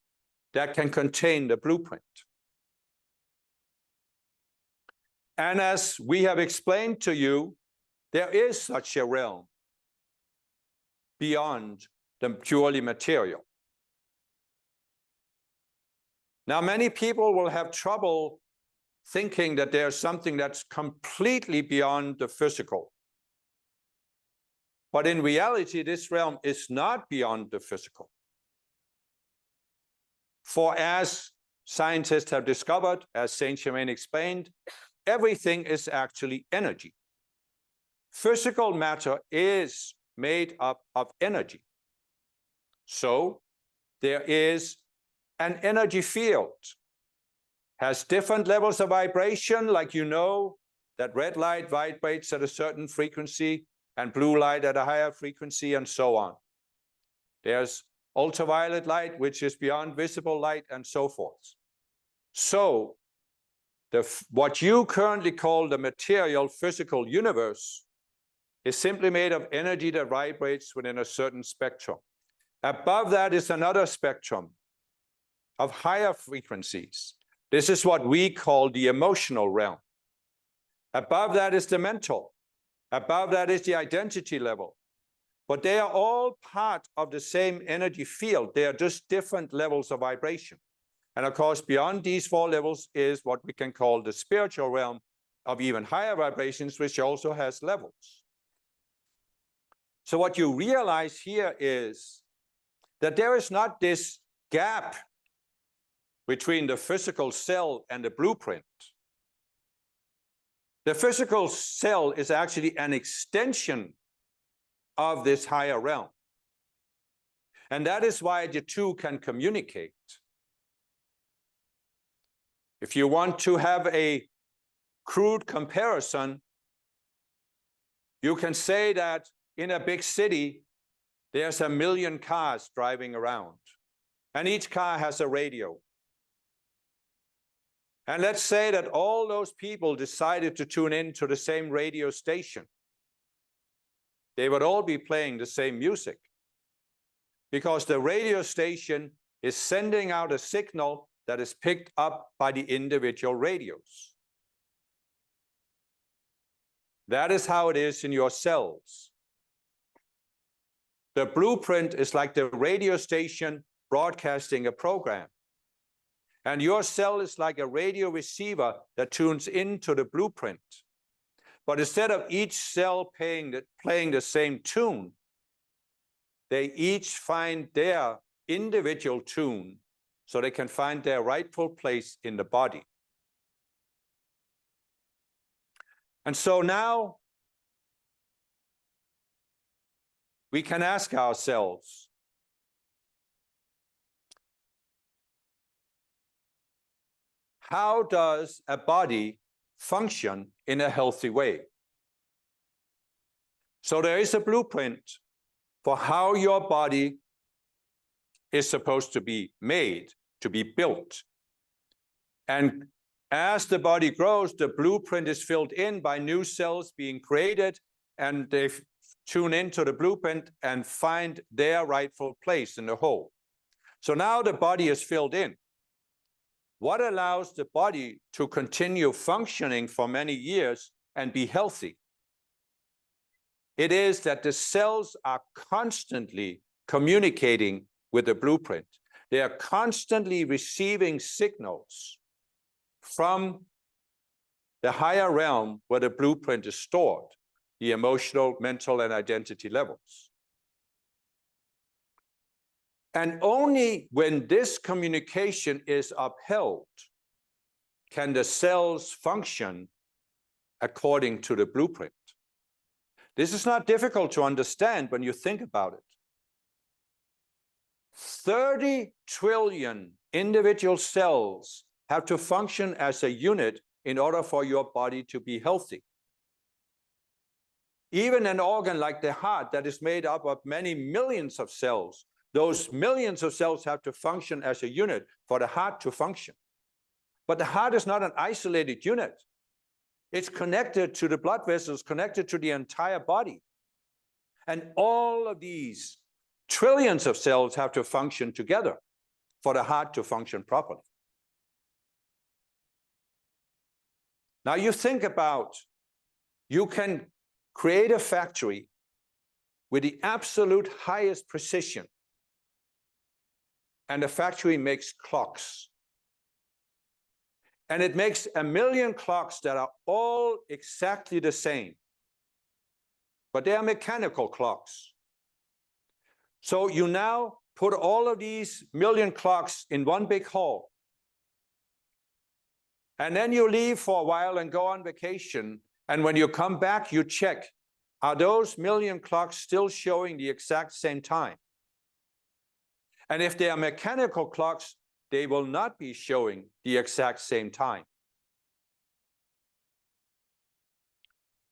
that can contain the blueprint. And as we have explained to you, there is such a realm beyond the purely material. Now, many people will have trouble thinking that there's something that's completely beyond the physical. But in reality, this realm is not beyond the physical. For as scientists have discovered, as Saint Germain explained, everything is actually energy. Physical matter is made up of energy. So there is an energy field, has different levels of vibration, like you know, that red light vibrates at a certain frequency and blue light at a higher frequency, and so on. There's ultraviolet light, which is beyond visible light, and so forth. So what you currently call the material physical universe is simply made of energy that vibrates within a certain spectrum. Above that is another spectrum of higher frequencies. This is what we call the emotional realm. Above that is the mental. Above that is the identity level. But they are all part of the same energy field. They are just different levels of vibration. And of course, beyond these four levels is what we can call the spiritual realm of even higher vibrations, which also has levels. So what you realize here is that there is not this gap between the physical cell and the blueprint. The physical cell is actually an extension of this higher realm. And that is why the two can communicate. If you want to have a crude comparison, you can say that in a big city, there's 1 million cars driving around, and each car has a radio. And let's say that all those people decided to tune in to the same radio station. They would all be playing the same music, because the radio station is sending out a signal that is picked up by the individual radios. That is how it is in your cells. The blueprint is like the radio station broadcasting a program. And your cell is like a radio receiver that tunes into the blueprint. But instead of each cell playing the same tune, they each find their individual tune so they can find their rightful place in the body. And so now we can ask ourselves, how does a body function in a healthy way? So there is a blueprint for how your body is supposed to be made, to be built. And as the body grows, the blueprint is filled in by new cells being created, and they tune into the blueprint and find their rightful place in the whole. So now the body is filled in. What allows the body to continue functioning for many years and be healthy? It is that the cells are constantly communicating with the blueprint. They are constantly receiving signals from the higher realm where the blueprint is stored, the emotional, mental, and identity levels. And only when this communication is upheld can the cells function according to the blueprint. This is not difficult to understand when you think about it. 30 trillion individual cells have to function as a unit in order for your body to be healthy. Even an organ like the heart that is made up of many millions of cells, those millions of cells have to function as a unit for the heart to function. But the heart is not an isolated unit. It's connected to the blood vessels, connected to the entire body. And all of these trillions of cells have to function together for the heart to function properly. Now you think about, you can create a factory with the absolute highest precision, and the factory makes clocks. And it makes 1 million clocks that are all exactly the same, but they are mechanical clocks. So you now put all of these million clocks in one big hall, and then you leave for a while and go on vacation, and when you come back, you check, are those million clocks still showing the exact same time? And if they are mechanical clocks, they will not be showing the exact same time.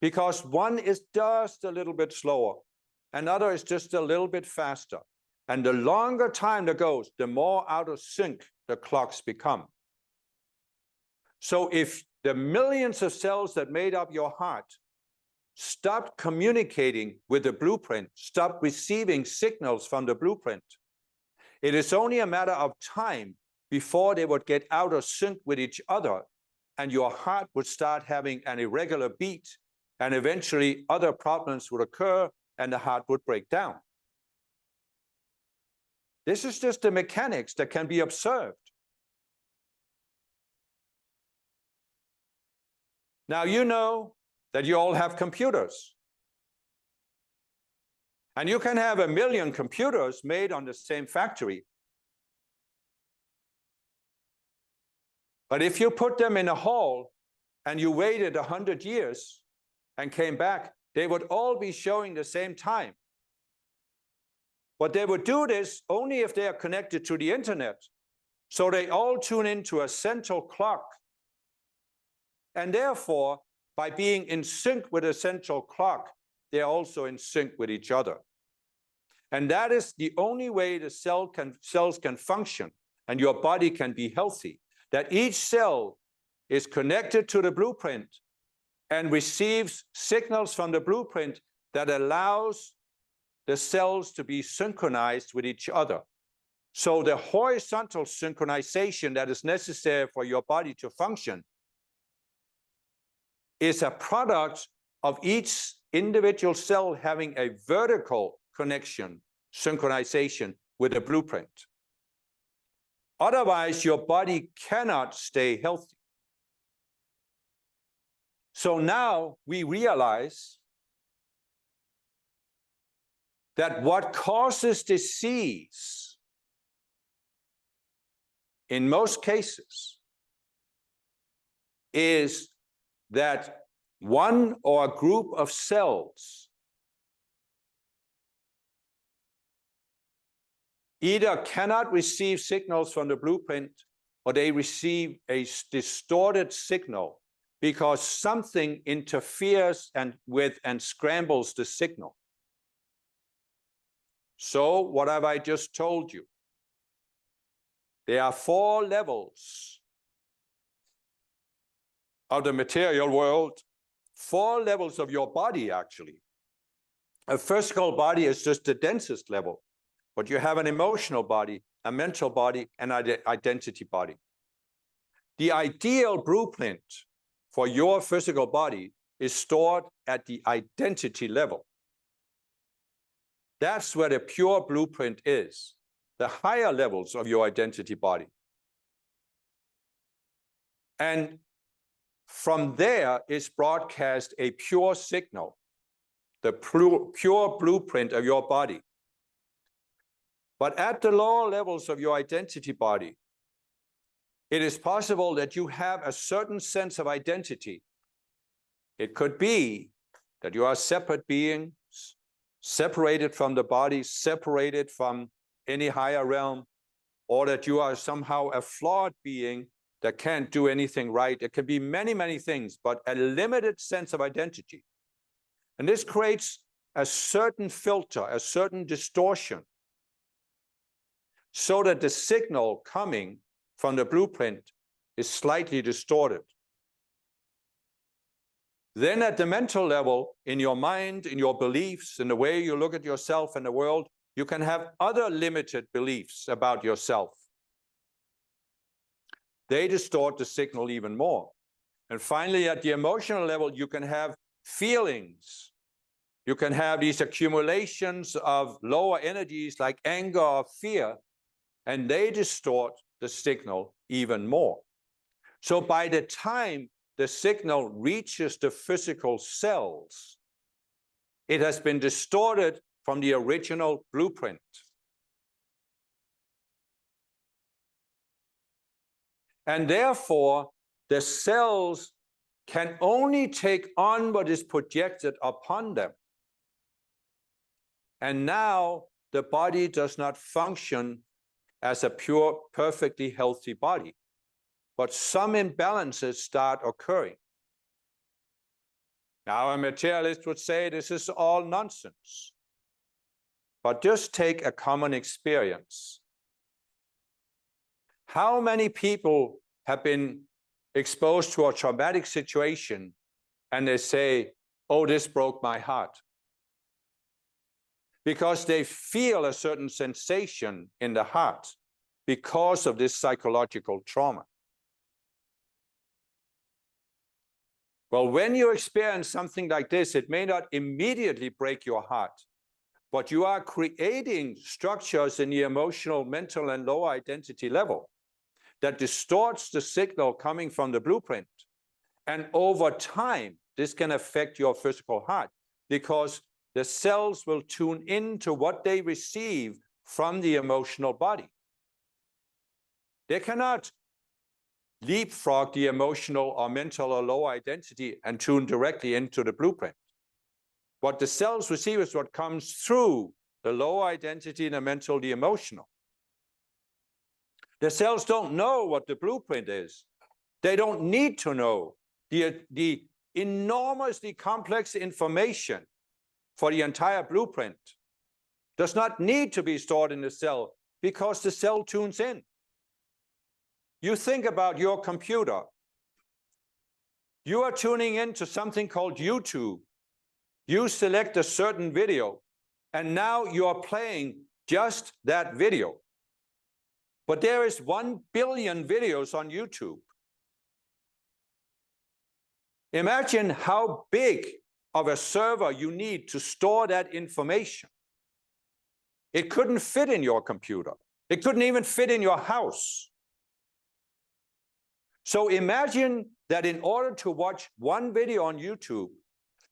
Because one is just a little bit slower, another is just a little bit faster. And the longer time that goes, the more out of sync the clocks become. So if the millions of cells that made up your heart stopped communicating with the blueprint, stopped receiving signals from the blueprint, it is only a matter of time before they would get out of sync with each other, and your heart would start having an irregular beat, and eventually other problems would occur and the heart would break down. This is just the mechanics that can be observed. Now you know that you all have computers. And you can have 1 million computers made on the same factory. But if you put them in a hall and you waited 100 years and came back, they would all be showing the same time. But they would do this only if they are connected to the internet. So they all tune into a central clock. And therefore, by being in sync with a central clock, they're also in sync with each other. And that is the only way the cells can function and your body can be healthy. That each cell is connected to the blueprint and receives signals from the blueprint that allows the cells to be synchronized with each other. So the horizontal synchronization that is necessary for your body to function is a product of each individual cell having a vertical connection, synchronization with the blueprint. Otherwise, your body cannot stay healthy. So now we realize that what causes disease in most cases, is that one or a group of cells either cannot receive signals from the blueprint, or they receive a distorted signal because something interferes with and scrambles the signal. So what have I just told you? There are 4 levels of the material world, 4 levels of your body, actually. A physical body is just the densest level, but you have an emotional body, a mental body, and an identity body. The ideal blueprint for your physical body is stored at the identity level. That's where the pure blueprint is, the higher levels of your identity body. And from there is broadcast a pure signal, the pure blueprint of your body. But at the lower levels of your identity body, it is possible that you have a certain sense of identity. It could be that you are separate beings, separated from the body, separated from any higher realm, or that you are somehow a flawed being that can't do anything right. It can be many, many things, but a limited sense of identity. And this creates a certain filter, a certain distortion, so that the signal coming from the blueprint is slightly distorted. Then at the mental level, in your mind, in your beliefs, in the way you look at yourself and the world, you can have other limited beliefs about yourself. They distort the signal even more. And finally, at the emotional level, you can have feelings. You can have these accumulations of lower energies like anger or fear, and they distort the signal even more. So by the time the signal reaches the physical cells, it has been distorted from the original blueprint. And therefore, the cells can only take on what is projected upon them. And now the body does not function as a pure, perfectly healthy body, but some imbalances start occurring. Now, a materialist would say this is all nonsense. But just take a common experience. How many people have been exposed to a traumatic situation and they say, oh, this broke my heart? Because they feel a certain sensation in the heart because of this psychological trauma. Well, when you experience something like this, it may not immediately break your heart, but you are creating structures in the emotional, mental, and lower identity level that distorts the signal coming from the blueprint. And over time, this can affect your physical heart because the cells will tune into what they receive from the emotional body. They cannot leapfrog the emotional or mental or lower identity and tune directly into the blueprint. What the cells receive is what comes through the lower identity, the mental, the emotional. The cells don't know what the blueprint is. They don't need to know the enormously complex information for the entire blueprint does not need to be stored in the cell because the cell tunes in. You think about your computer. You are tuning into something called YouTube. You select a certain video, and now you are playing just that video. But there is 1 billion videos on YouTube. Imagine how big of a server you need to store that information. It couldn't fit in your computer. It couldn't even fit in your house. So imagine that in order to watch one video on YouTube,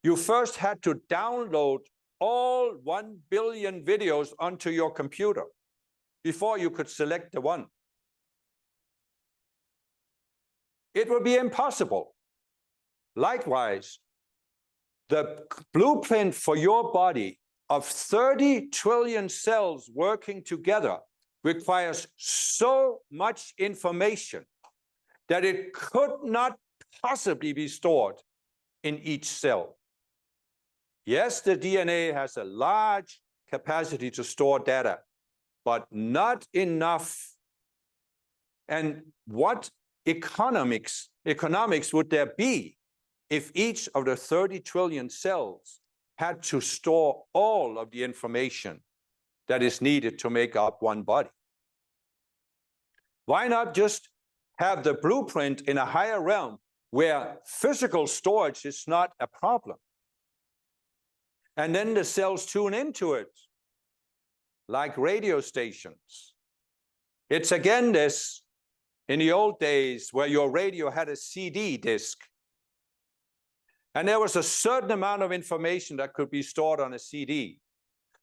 you first had to download all 1 billion videos onto your computer before you could select the one. it would be impossible. Likewise, the blueprint for your body of 30 trillion cells working together requires so much information that it could not possibly be stored in each cell. Yes, the DNA has a large capacity to store data, but not enough. And what economics would there be if each of the 30 trillion cells had to store all of the information that is needed to make up one body? Why not just have the blueprint in a higher realm where physical storage is not a problem? And then the cells tune into it, like radio stations. It's again this, in the old days where your radio had a CD disc, and there was a certain amount of information that could be stored on a CD.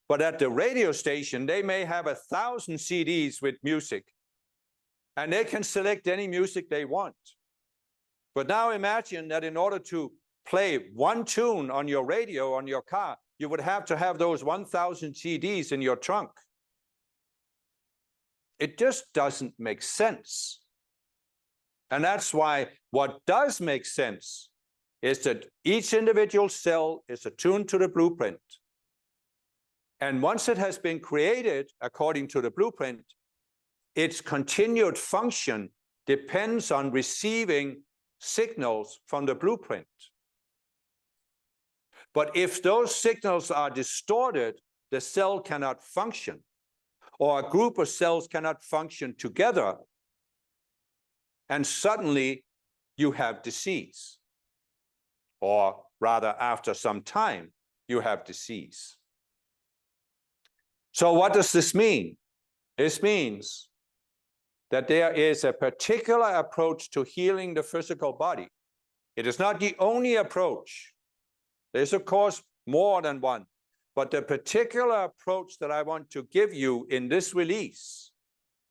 But at the radio station, they may have 1,000 CDs with music, and they can select any music they want. But now imagine that in order to play one tune on your radio, on your car, you would have to have those 1,000 CDs in your trunk. It just doesn't make sense. And that's why what does make sense is that each individual cell is attuned to the blueprint. And once it has been created according to the blueprint, its continued function depends on receiving signals from the blueprint. But if those signals are distorted, the cell cannot function, or a group of cells cannot function together, and suddenly you have disease. Or rather, after some time, you have disease. So what does this mean? This means that there is a particular approach to healing the physical body. It is not the only approach. There's, of course, more than one. But the particular approach that I want to give you in this release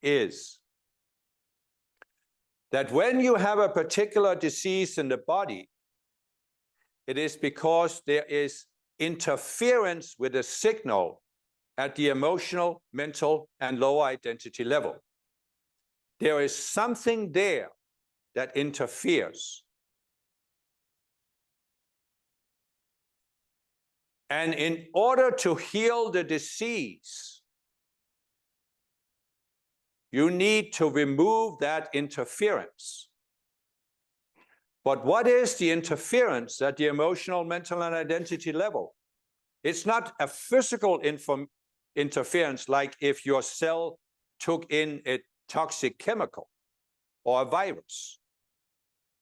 is that when you have a particular disease in the body, it is because there is interference with a signal at the emotional, mental, and lower identity level. There is something there that interferes. And in order to heal the disease, you need to remove that interference. But what is the interference at the emotional, mental, and identity level? It's not a physical interference like if your cell took in a toxic chemical or a virus.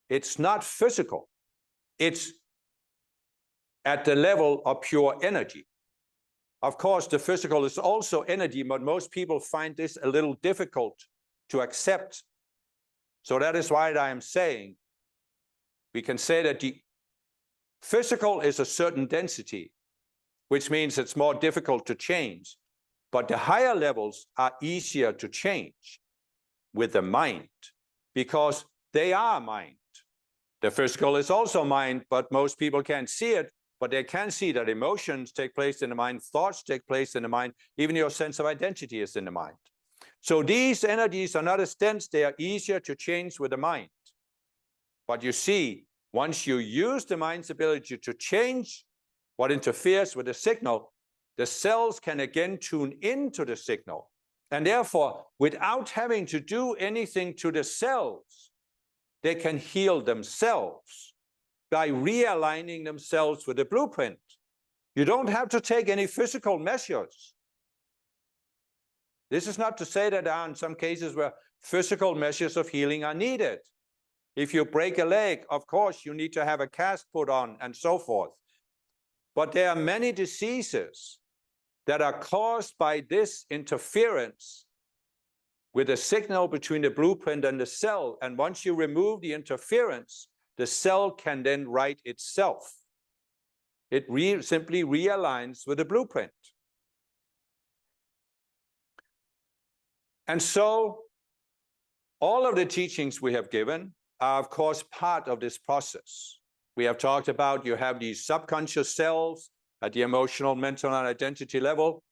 It's not physical. It's at the level of pure energy. Of course, the physical is also energy, but most people find this a little difficult to accept. So that is why I am saying, we can say that the physical is a certain density, which means it's more difficult to change. But the higher levels are easier to change with the mind, because they are mind. The physical is also mind, but most people can't see it, but they can see that emotions take place in the mind, thoughts take place in the mind, even your sense of identity is in the mind. So these energies are not as dense, they are easier to change with the mind. But you see, once you use the mind's ability to change what interferes with the signal, the cells can again tune into the signal. And therefore, without having to do anything to the cells, they can heal themselves by realigning themselves with the blueprint. You don't have to take any physical measures. This is not to say that there are some cases where physical measures of healing are needed. If you break a leg, of course, you need to have a cast put on and so forth. But there are many diseases that are caused by this interference with the signal between the blueprint and the cell. And once you remove the interference, the cell can then right itself. It simply realigns with the blueprint. And so all of the teachings we have given are, of course, part of this process. We have talked about you have these subconscious cells at the emotional, mental, and identity level.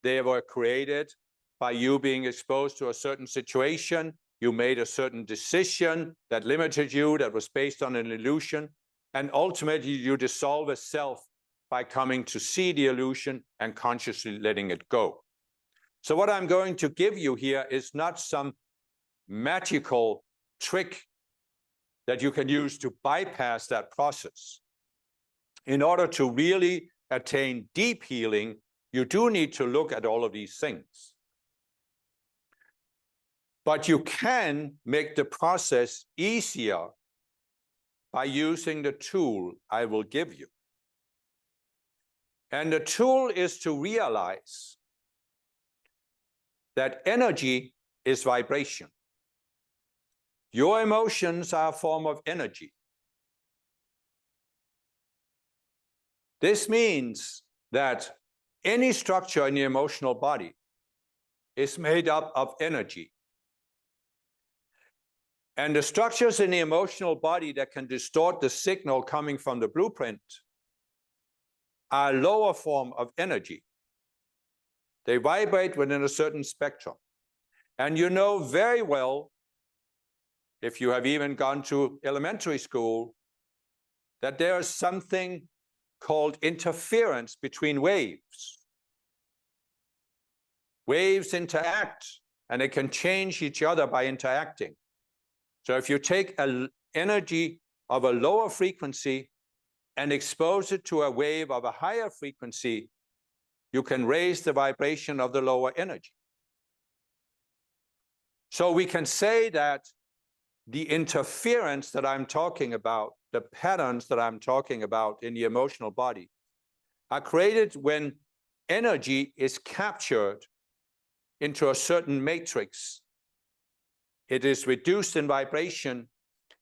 They were created by you being exposed to a certain situation. You made a certain decision that limited you, that was based on an illusion. And ultimately, you dissolve a self by coming to see the illusion and consciously letting it go. So what I'm going to give you here is not some magical trick that you can use to bypass that process. In order to really attain deep healing, you do need to look at all of these things. But you can make the process easier by using the tool I will give you. And the tool is to realize that energy is vibration. Your emotions are a form of energy. This means that any structure in the emotional body is made up of energy. And the structures in the emotional body that can distort the signal coming from the blueprint are a lower form of energy. They vibrate within a certain spectrum. And you know very well, if you have even gone to elementary school, that there is something called interference between waves. Waves interact, and they can change each other by interacting. So if you take an energy of a lower frequency and expose it to a wave of a higher frequency, you can raise the vibration of the lower energy. So we can say that the interference that I'm talking about, the patterns that I'm talking about in the emotional body, are created when energy is captured into a certain matrix. It is reduced in vibration,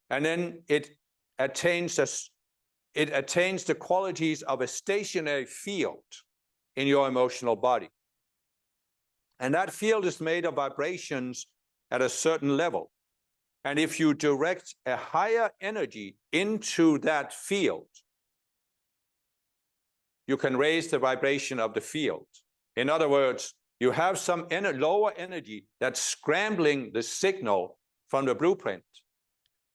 and then it attains the qualities of a stationary field in your emotional body. And that field is made of vibrations at a certain level. And if you direct a higher energy into that field, you can raise the vibration of the field. In other words, you have some lower energy that's scrambling the signal from the blueprint.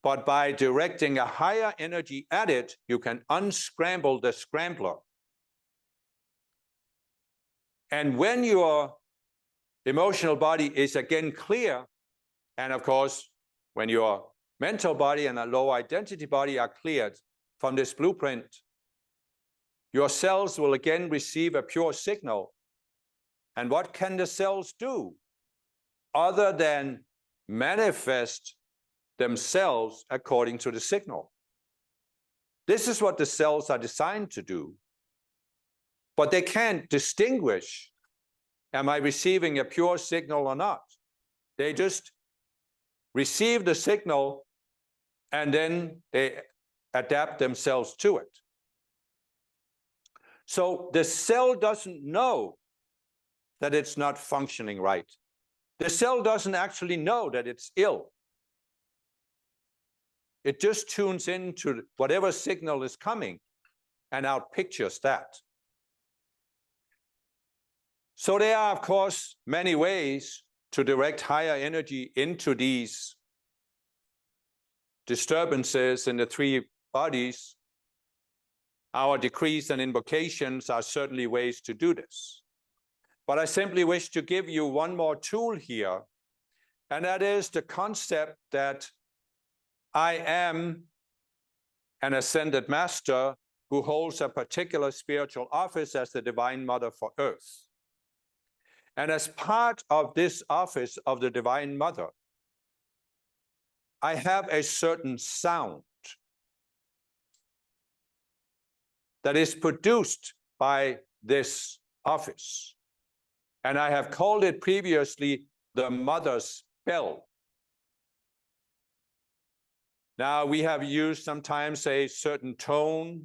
But by directing a higher energy at it, you can unscramble the scrambler. And when your emotional body is again clear, and of course, when your mental body and a low identity body are cleared from this blueprint, your cells will again receive a pure signal. And what can the cells do other than manifest themselves according to the signal? This is what the cells are designed to do. But they can't distinguish, am I receiving a pure signal or not? They just receive the signal and then they adapt themselves to it. So the cell doesn't know that it's not functioning right. The cell doesn't actually know that it's ill. It just tunes into whatever signal is coming and outpictures that. So there are, of course, many ways to direct higher energy into these disturbances in the three bodies. Our decrees and invocations are certainly ways to do this. But I simply wish to give you one more tool here, and that is the concept that I am an ascended master who holds a particular spiritual office as the Divine Mother for Earth. And as part of this office of the Divine Mother, I have a certain sound that is produced by this office. And I have called it previously the Mother's Bell. Now, we have used sometimes a certain tone,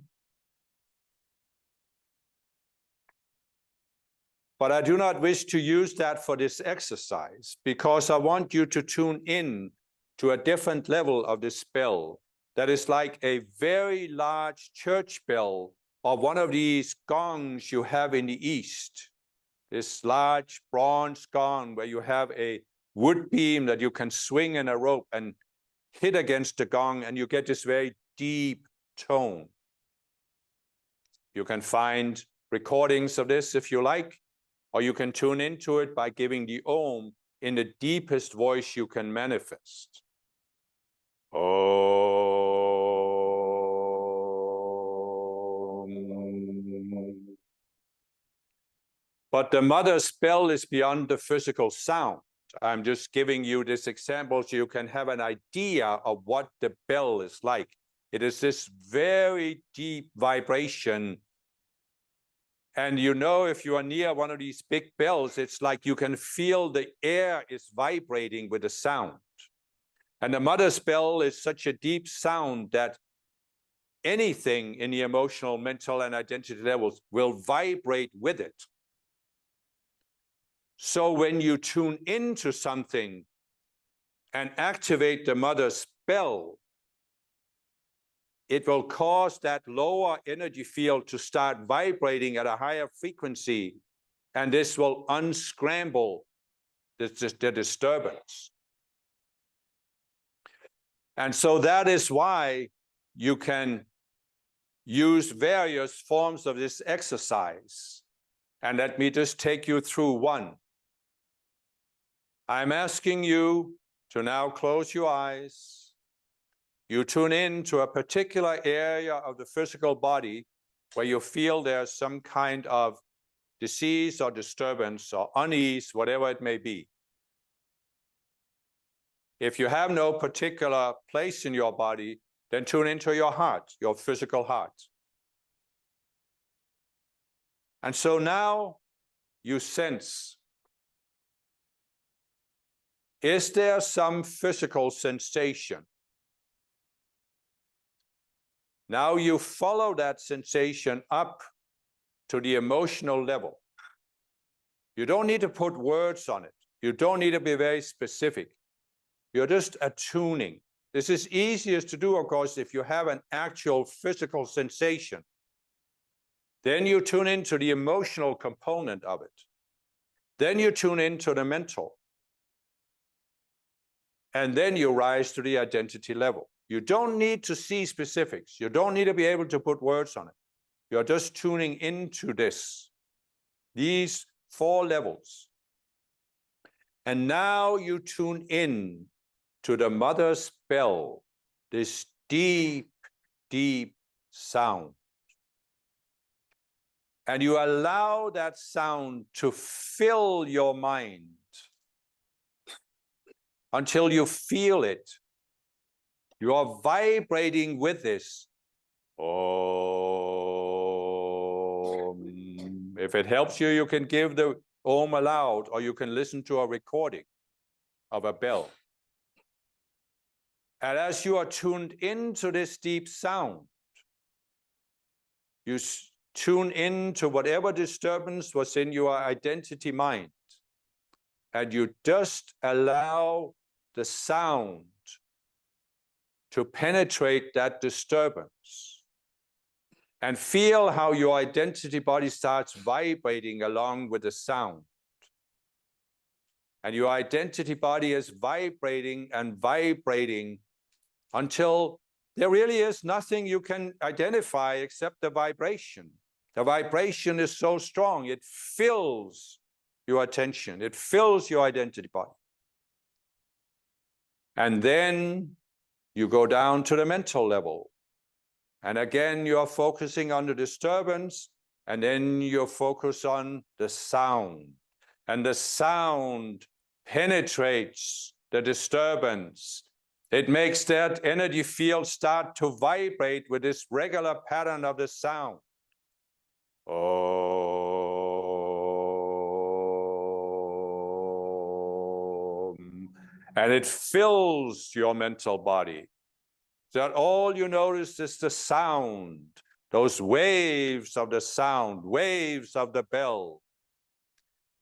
but I do not wish to use that for this exercise because I want you to tune in to a different level of this bell that is like a very large church bell or one of these gongs you have in the East. This large bronze gong where you have a wood beam that you can swing in a rope and hit against the gong, and you get this very deep tone. You can find recordings of this if you like, or you can tune into it by giving the Om in the deepest voice you can manifest. Om. But the mother's bell is beyond the physical sound. I'm just giving you this example so you can have an idea of what the bell is like. It is this very deep vibration. And you know, if you are near one of these big bells, it's like you can feel the air is vibrating with the sound. And the mother's bell is such a deep sound that anything in the emotional, mental, and identity levels will vibrate with it. So when you tune into something and activate the mother's bell, it will cause that lower energy field to start vibrating at a higher frequency, and this will unscramble the disturbance. And so that is why you can use various forms of this exercise. And let me just take you through one. I'm asking you to now close your eyes. You tune in to a particular area of the physical body where you feel there's some kind of disease or disturbance or unease, whatever it may be. If you have no particular place in your body, then tune into your heart, your physical heart. And so now you sense, is there some physical sensation? Now you follow that sensation up to the emotional level. You don't need to put words on it. You don't need to be very specific. You're just attuning. This is easiest to do, of course, if you have an actual physical sensation. Then you tune into the emotional component of it. Then you tune into the mental. And then you rise to the identity level. You don't need to see specifics. You don't need to be able to put words on it. You're just tuning into these 4 levels. And now you tune in to the mother's bell, this deep, deep sound. And you allow that sound to fill your mind until you feel it. You are vibrating with this. Om. If it helps you, you can give the Om aloud, or you can listen to a recording of a bell. And as you are tuned into this deep sound, you tune into whatever disturbance was in your identity mind, and you just allow the sound to penetrate that disturbance and feel how your identity body starts vibrating along with the sound. And your identity body is vibrating and vibrating until there really is nothing you can identify except the vibration. The vibration is so strong, it fills your attention, it fills your identity body. And then you go down to the mental level. And again, you're focusing on the disturbance, and then you focus on the sound. And the sound penetrates the disturbance. It makes that energy field start to vibrate with this regular pattern of the sound. And it fills your mental body. So that all you notice is the sound, those waves of the sound, waves of the bell.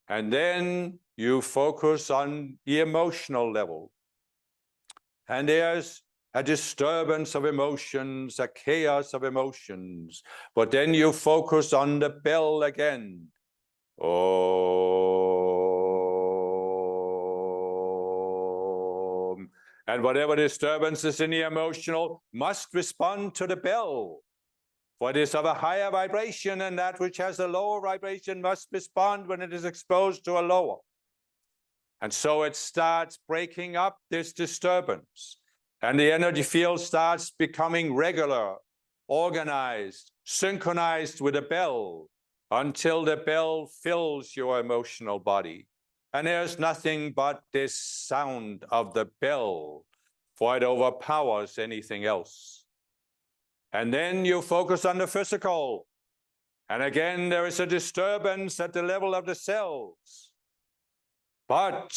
And then you focus on the emotional level. And there's a disturbance of emotions, a chaos of emotions. But then you focus on the bell again. Om. And whatever disturbances in the emotional must respond to the bell. For it is of a higher vibration, and that which has a lower vibration must respond when it is exposed to a lower. And so it starts breaking up this disturbance. And the energy field starts becoming regular, organized, synchronized with the bell, until the bell fills your emotional body. And there's nothing but this sound of the bell, for it overpowers anything else. And then you focus on the physical. And again, there is a disturbance at the level of the cells. But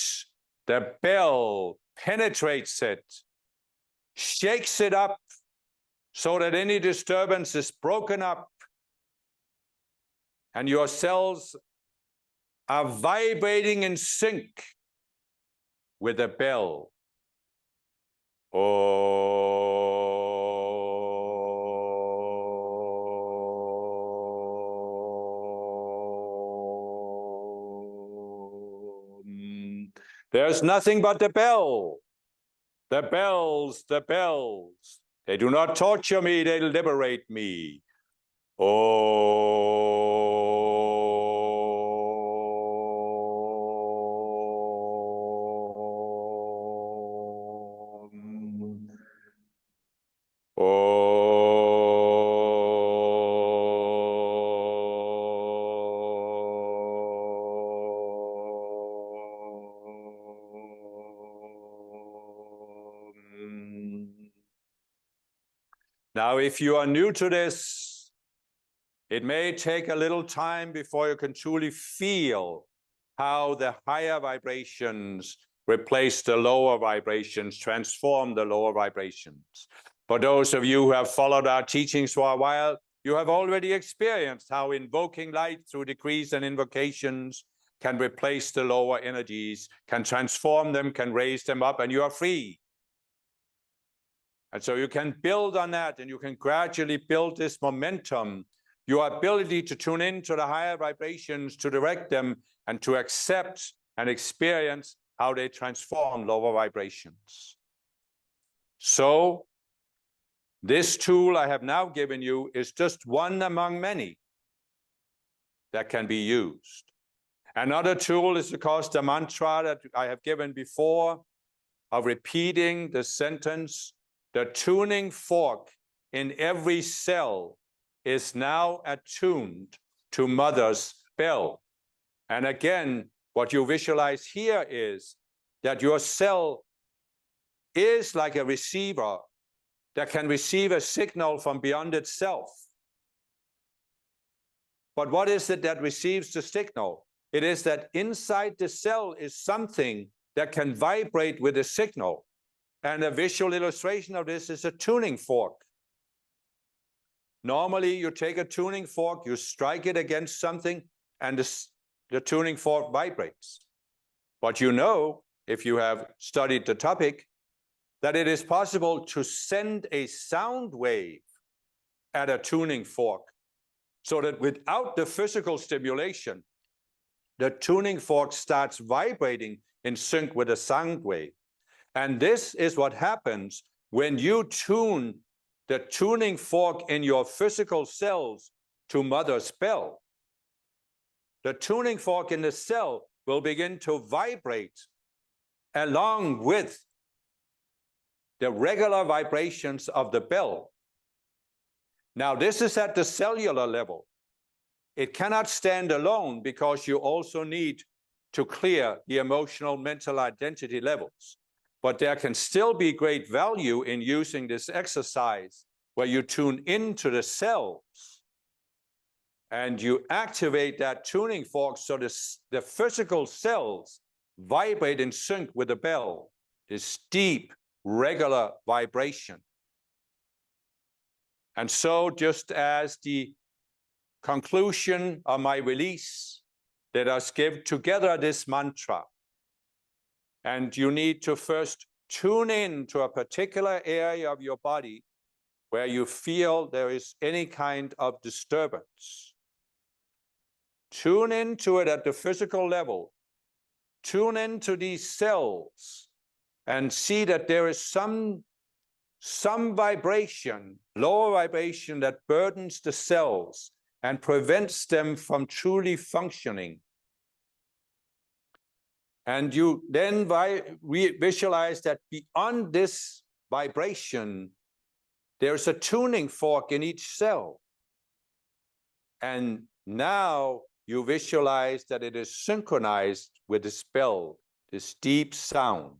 the bell penetrates it, shakes it up, so that any disturbance is broken up, and your cells are vibrating in sync with the bell. There's nothing but the bell. The bells, the bells. They do not torture me, they liberate me. Now, if you are new to this, it may take a little time before you can truly feel how the higher vibrations replace the lower vibrations, transform the lower vibrations. For those of you who have followed our teachings for a while, you have already experienced how invoking light through decrees and invocations can replace the lower energies, can transform them, can raise them up, and you are free. And so you can build on that, and you can gradually build this momentum, your ability to tune into the higher vibrations, to direct them, and to accept and experience how they transform lower vibrations. So this tool I have now given you is just one among many that can be used. Another tool is, of course, the mantra that I have given before, of repeating the sentence, the tuning fork in every cell is now attuned to Mother's bell. And again, what you visualize here is that your cell is like a receiver that can receive a signal from beyond itself. But what is it that receives the signal? It is that inside the cell is something that can vibrate with the signal. And a visual illustration of this is a tuning fork. Normally, you take a tuning fork, you strike it against something, and the tuning fork vibrates. But you know, if you have studied the topic, that it is possible to send a sound wave at a tuning fork, so that without the physical stimulation, the tuning fork starts vibrating in sync with the sound wave. And this is what happens when you tune the tuning fork in your physical cells to Mother's bell. The tuning fork in the cell will begin to vibrate along with the regular vibrations of the bell. Now, this is at the cellular level. It cannot stand alone because you also need to clear the emotional, mental identity levels. But there can still be great value in using this exercise where you tune into the cells and you activate that tuning fork so the physical cells vibrate in sync with the bell, this deep, regular vibration. And so just as the conclusion of my release, let us give together this mantra. And you need to first Tune in to a particular area of your body where you feel there is any kind of disturbance. Tune into it at the physical level. Tune into these cells and see that there is some vibration, lower vibration, that burdens the cells and prevents them from truly functioning. And you then visualize that beyond this vibration, there's a tuning fork in each cell. And now you visualize that it is synchronized with the spell, this deep sound.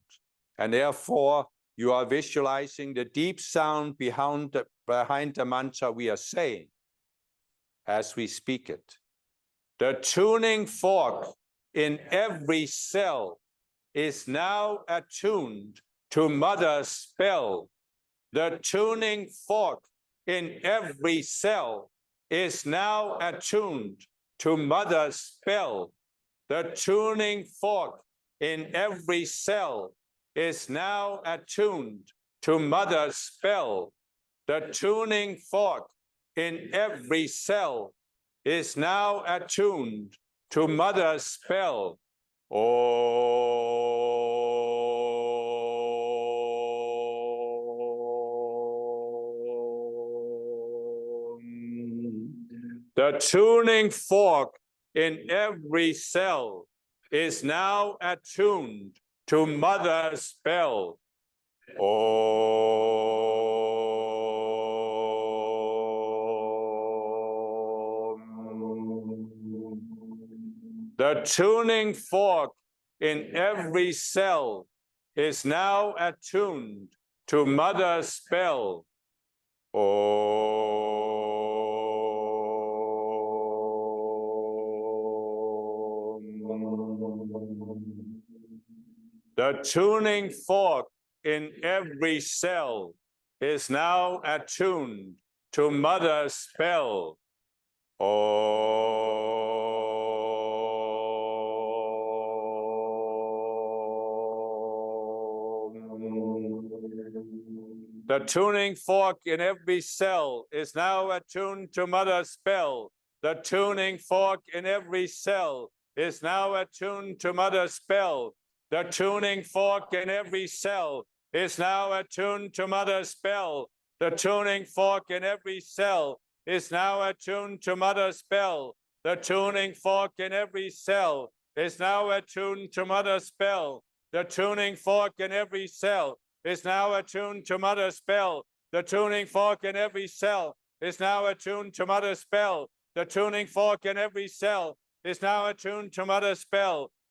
And therefore, you are visualizing the deep sound behind the mantra we are saying as we speak it. The tuning fork in every cell is now attuned to Mother's spell. The tuning fork in every cell is now attuned to Mother's spell. The tuning fork in every cell is now attuned to Mother's spell. The tuning fork in every cell is now attuned to Mother's spell. The tuning fork in every cell is now attuned to Mother's spell. The tuning fork in every cell is now attuned to Mother's spell. The tuning fork in every cell is now attuned to Mother's spell. The tuning fork in every cell is now attuned to Mother's spell. The tuning fork in every cell is now attuned to Mother's spell. The tuning fork in every cell is now attuned to Mother's spell. The tuning fork in every cell is now attuned to Mother's spell. The tuning fork in every cell is now attuned to Mother's spell. The tuning fork in every cell is now attuned to Mother's spell. The tuning fork in every cell is now attuned to Mother's spell. The tuning fork in every cell is now attuned to Mother's spell. The tuning fork in every cell is now attuned to Mother's spell. The tuning fork in every cell is now attuned to Mother's spell. The tuning fork in every cell is now attuned to Mother's spell.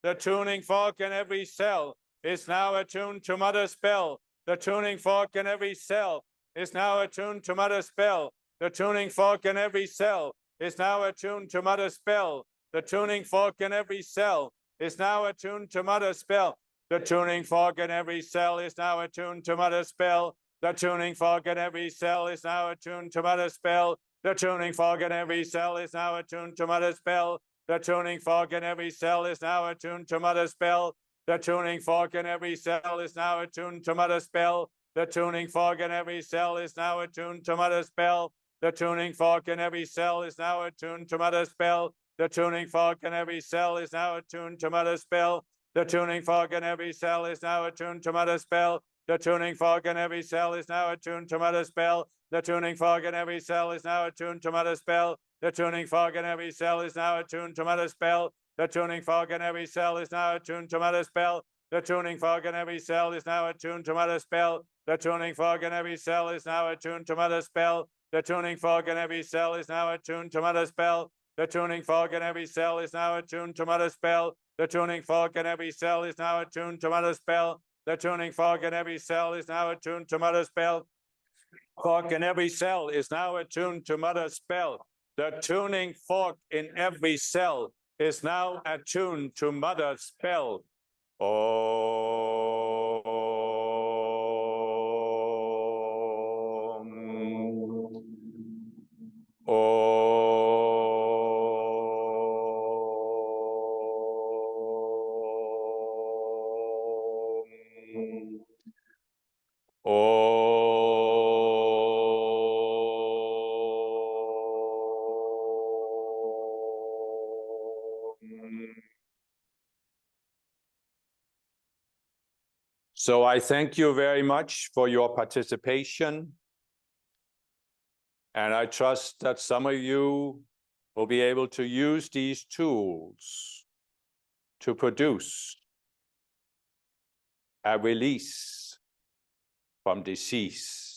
The tuning fork in every cell is now attuned to Mother's spell. The tuning fork in every cell is now attuned to Mother's spell. The tuning fork in every cell is now attuned to Mother's spell. The tuning fork in every cell is now attuned to Mother's spell. The tuning fork in every cell is now attuned to Mother's spell. The tuning fork in every cell is now attuned to Mother's spell. The tuning fork in every cell is now attuned to Mother's spell. The tuning fork in every cell is now attuned to Mother's spell. The tuning fork in every cell is now attuned to Mother's spell. The tuning fork in every cell is now attuned to Mother's spell. The tuning fork in every cell is now attuned to Mother's spell. The tuning fork in every cell is now attuned to Mother's spell. The tuning fork in every cell is now attuned to Mother's spell. The tuning fork in every cell is now attuned to Mother's spell. The tuning fork in every cell is now attuned to Mother's spell. The tuning fork in every cell is now attuned to Mother's spell. The tuning fork in every cell is now attuned to Mother's spell. The tuning fork in every cell is now attuned to Mother's spell. The tuning fork in every cell is now attuned to Mother's spell. The tuning fork in every cell is now attuned to Mother's spell. Fork in every cell is now attuned to Mother's spell. The tuning fork in every cell is now attuned to Mother's spell. So I thank you very much for your participation. And I trust that some of you will be able to use these tools to produce a release from disease.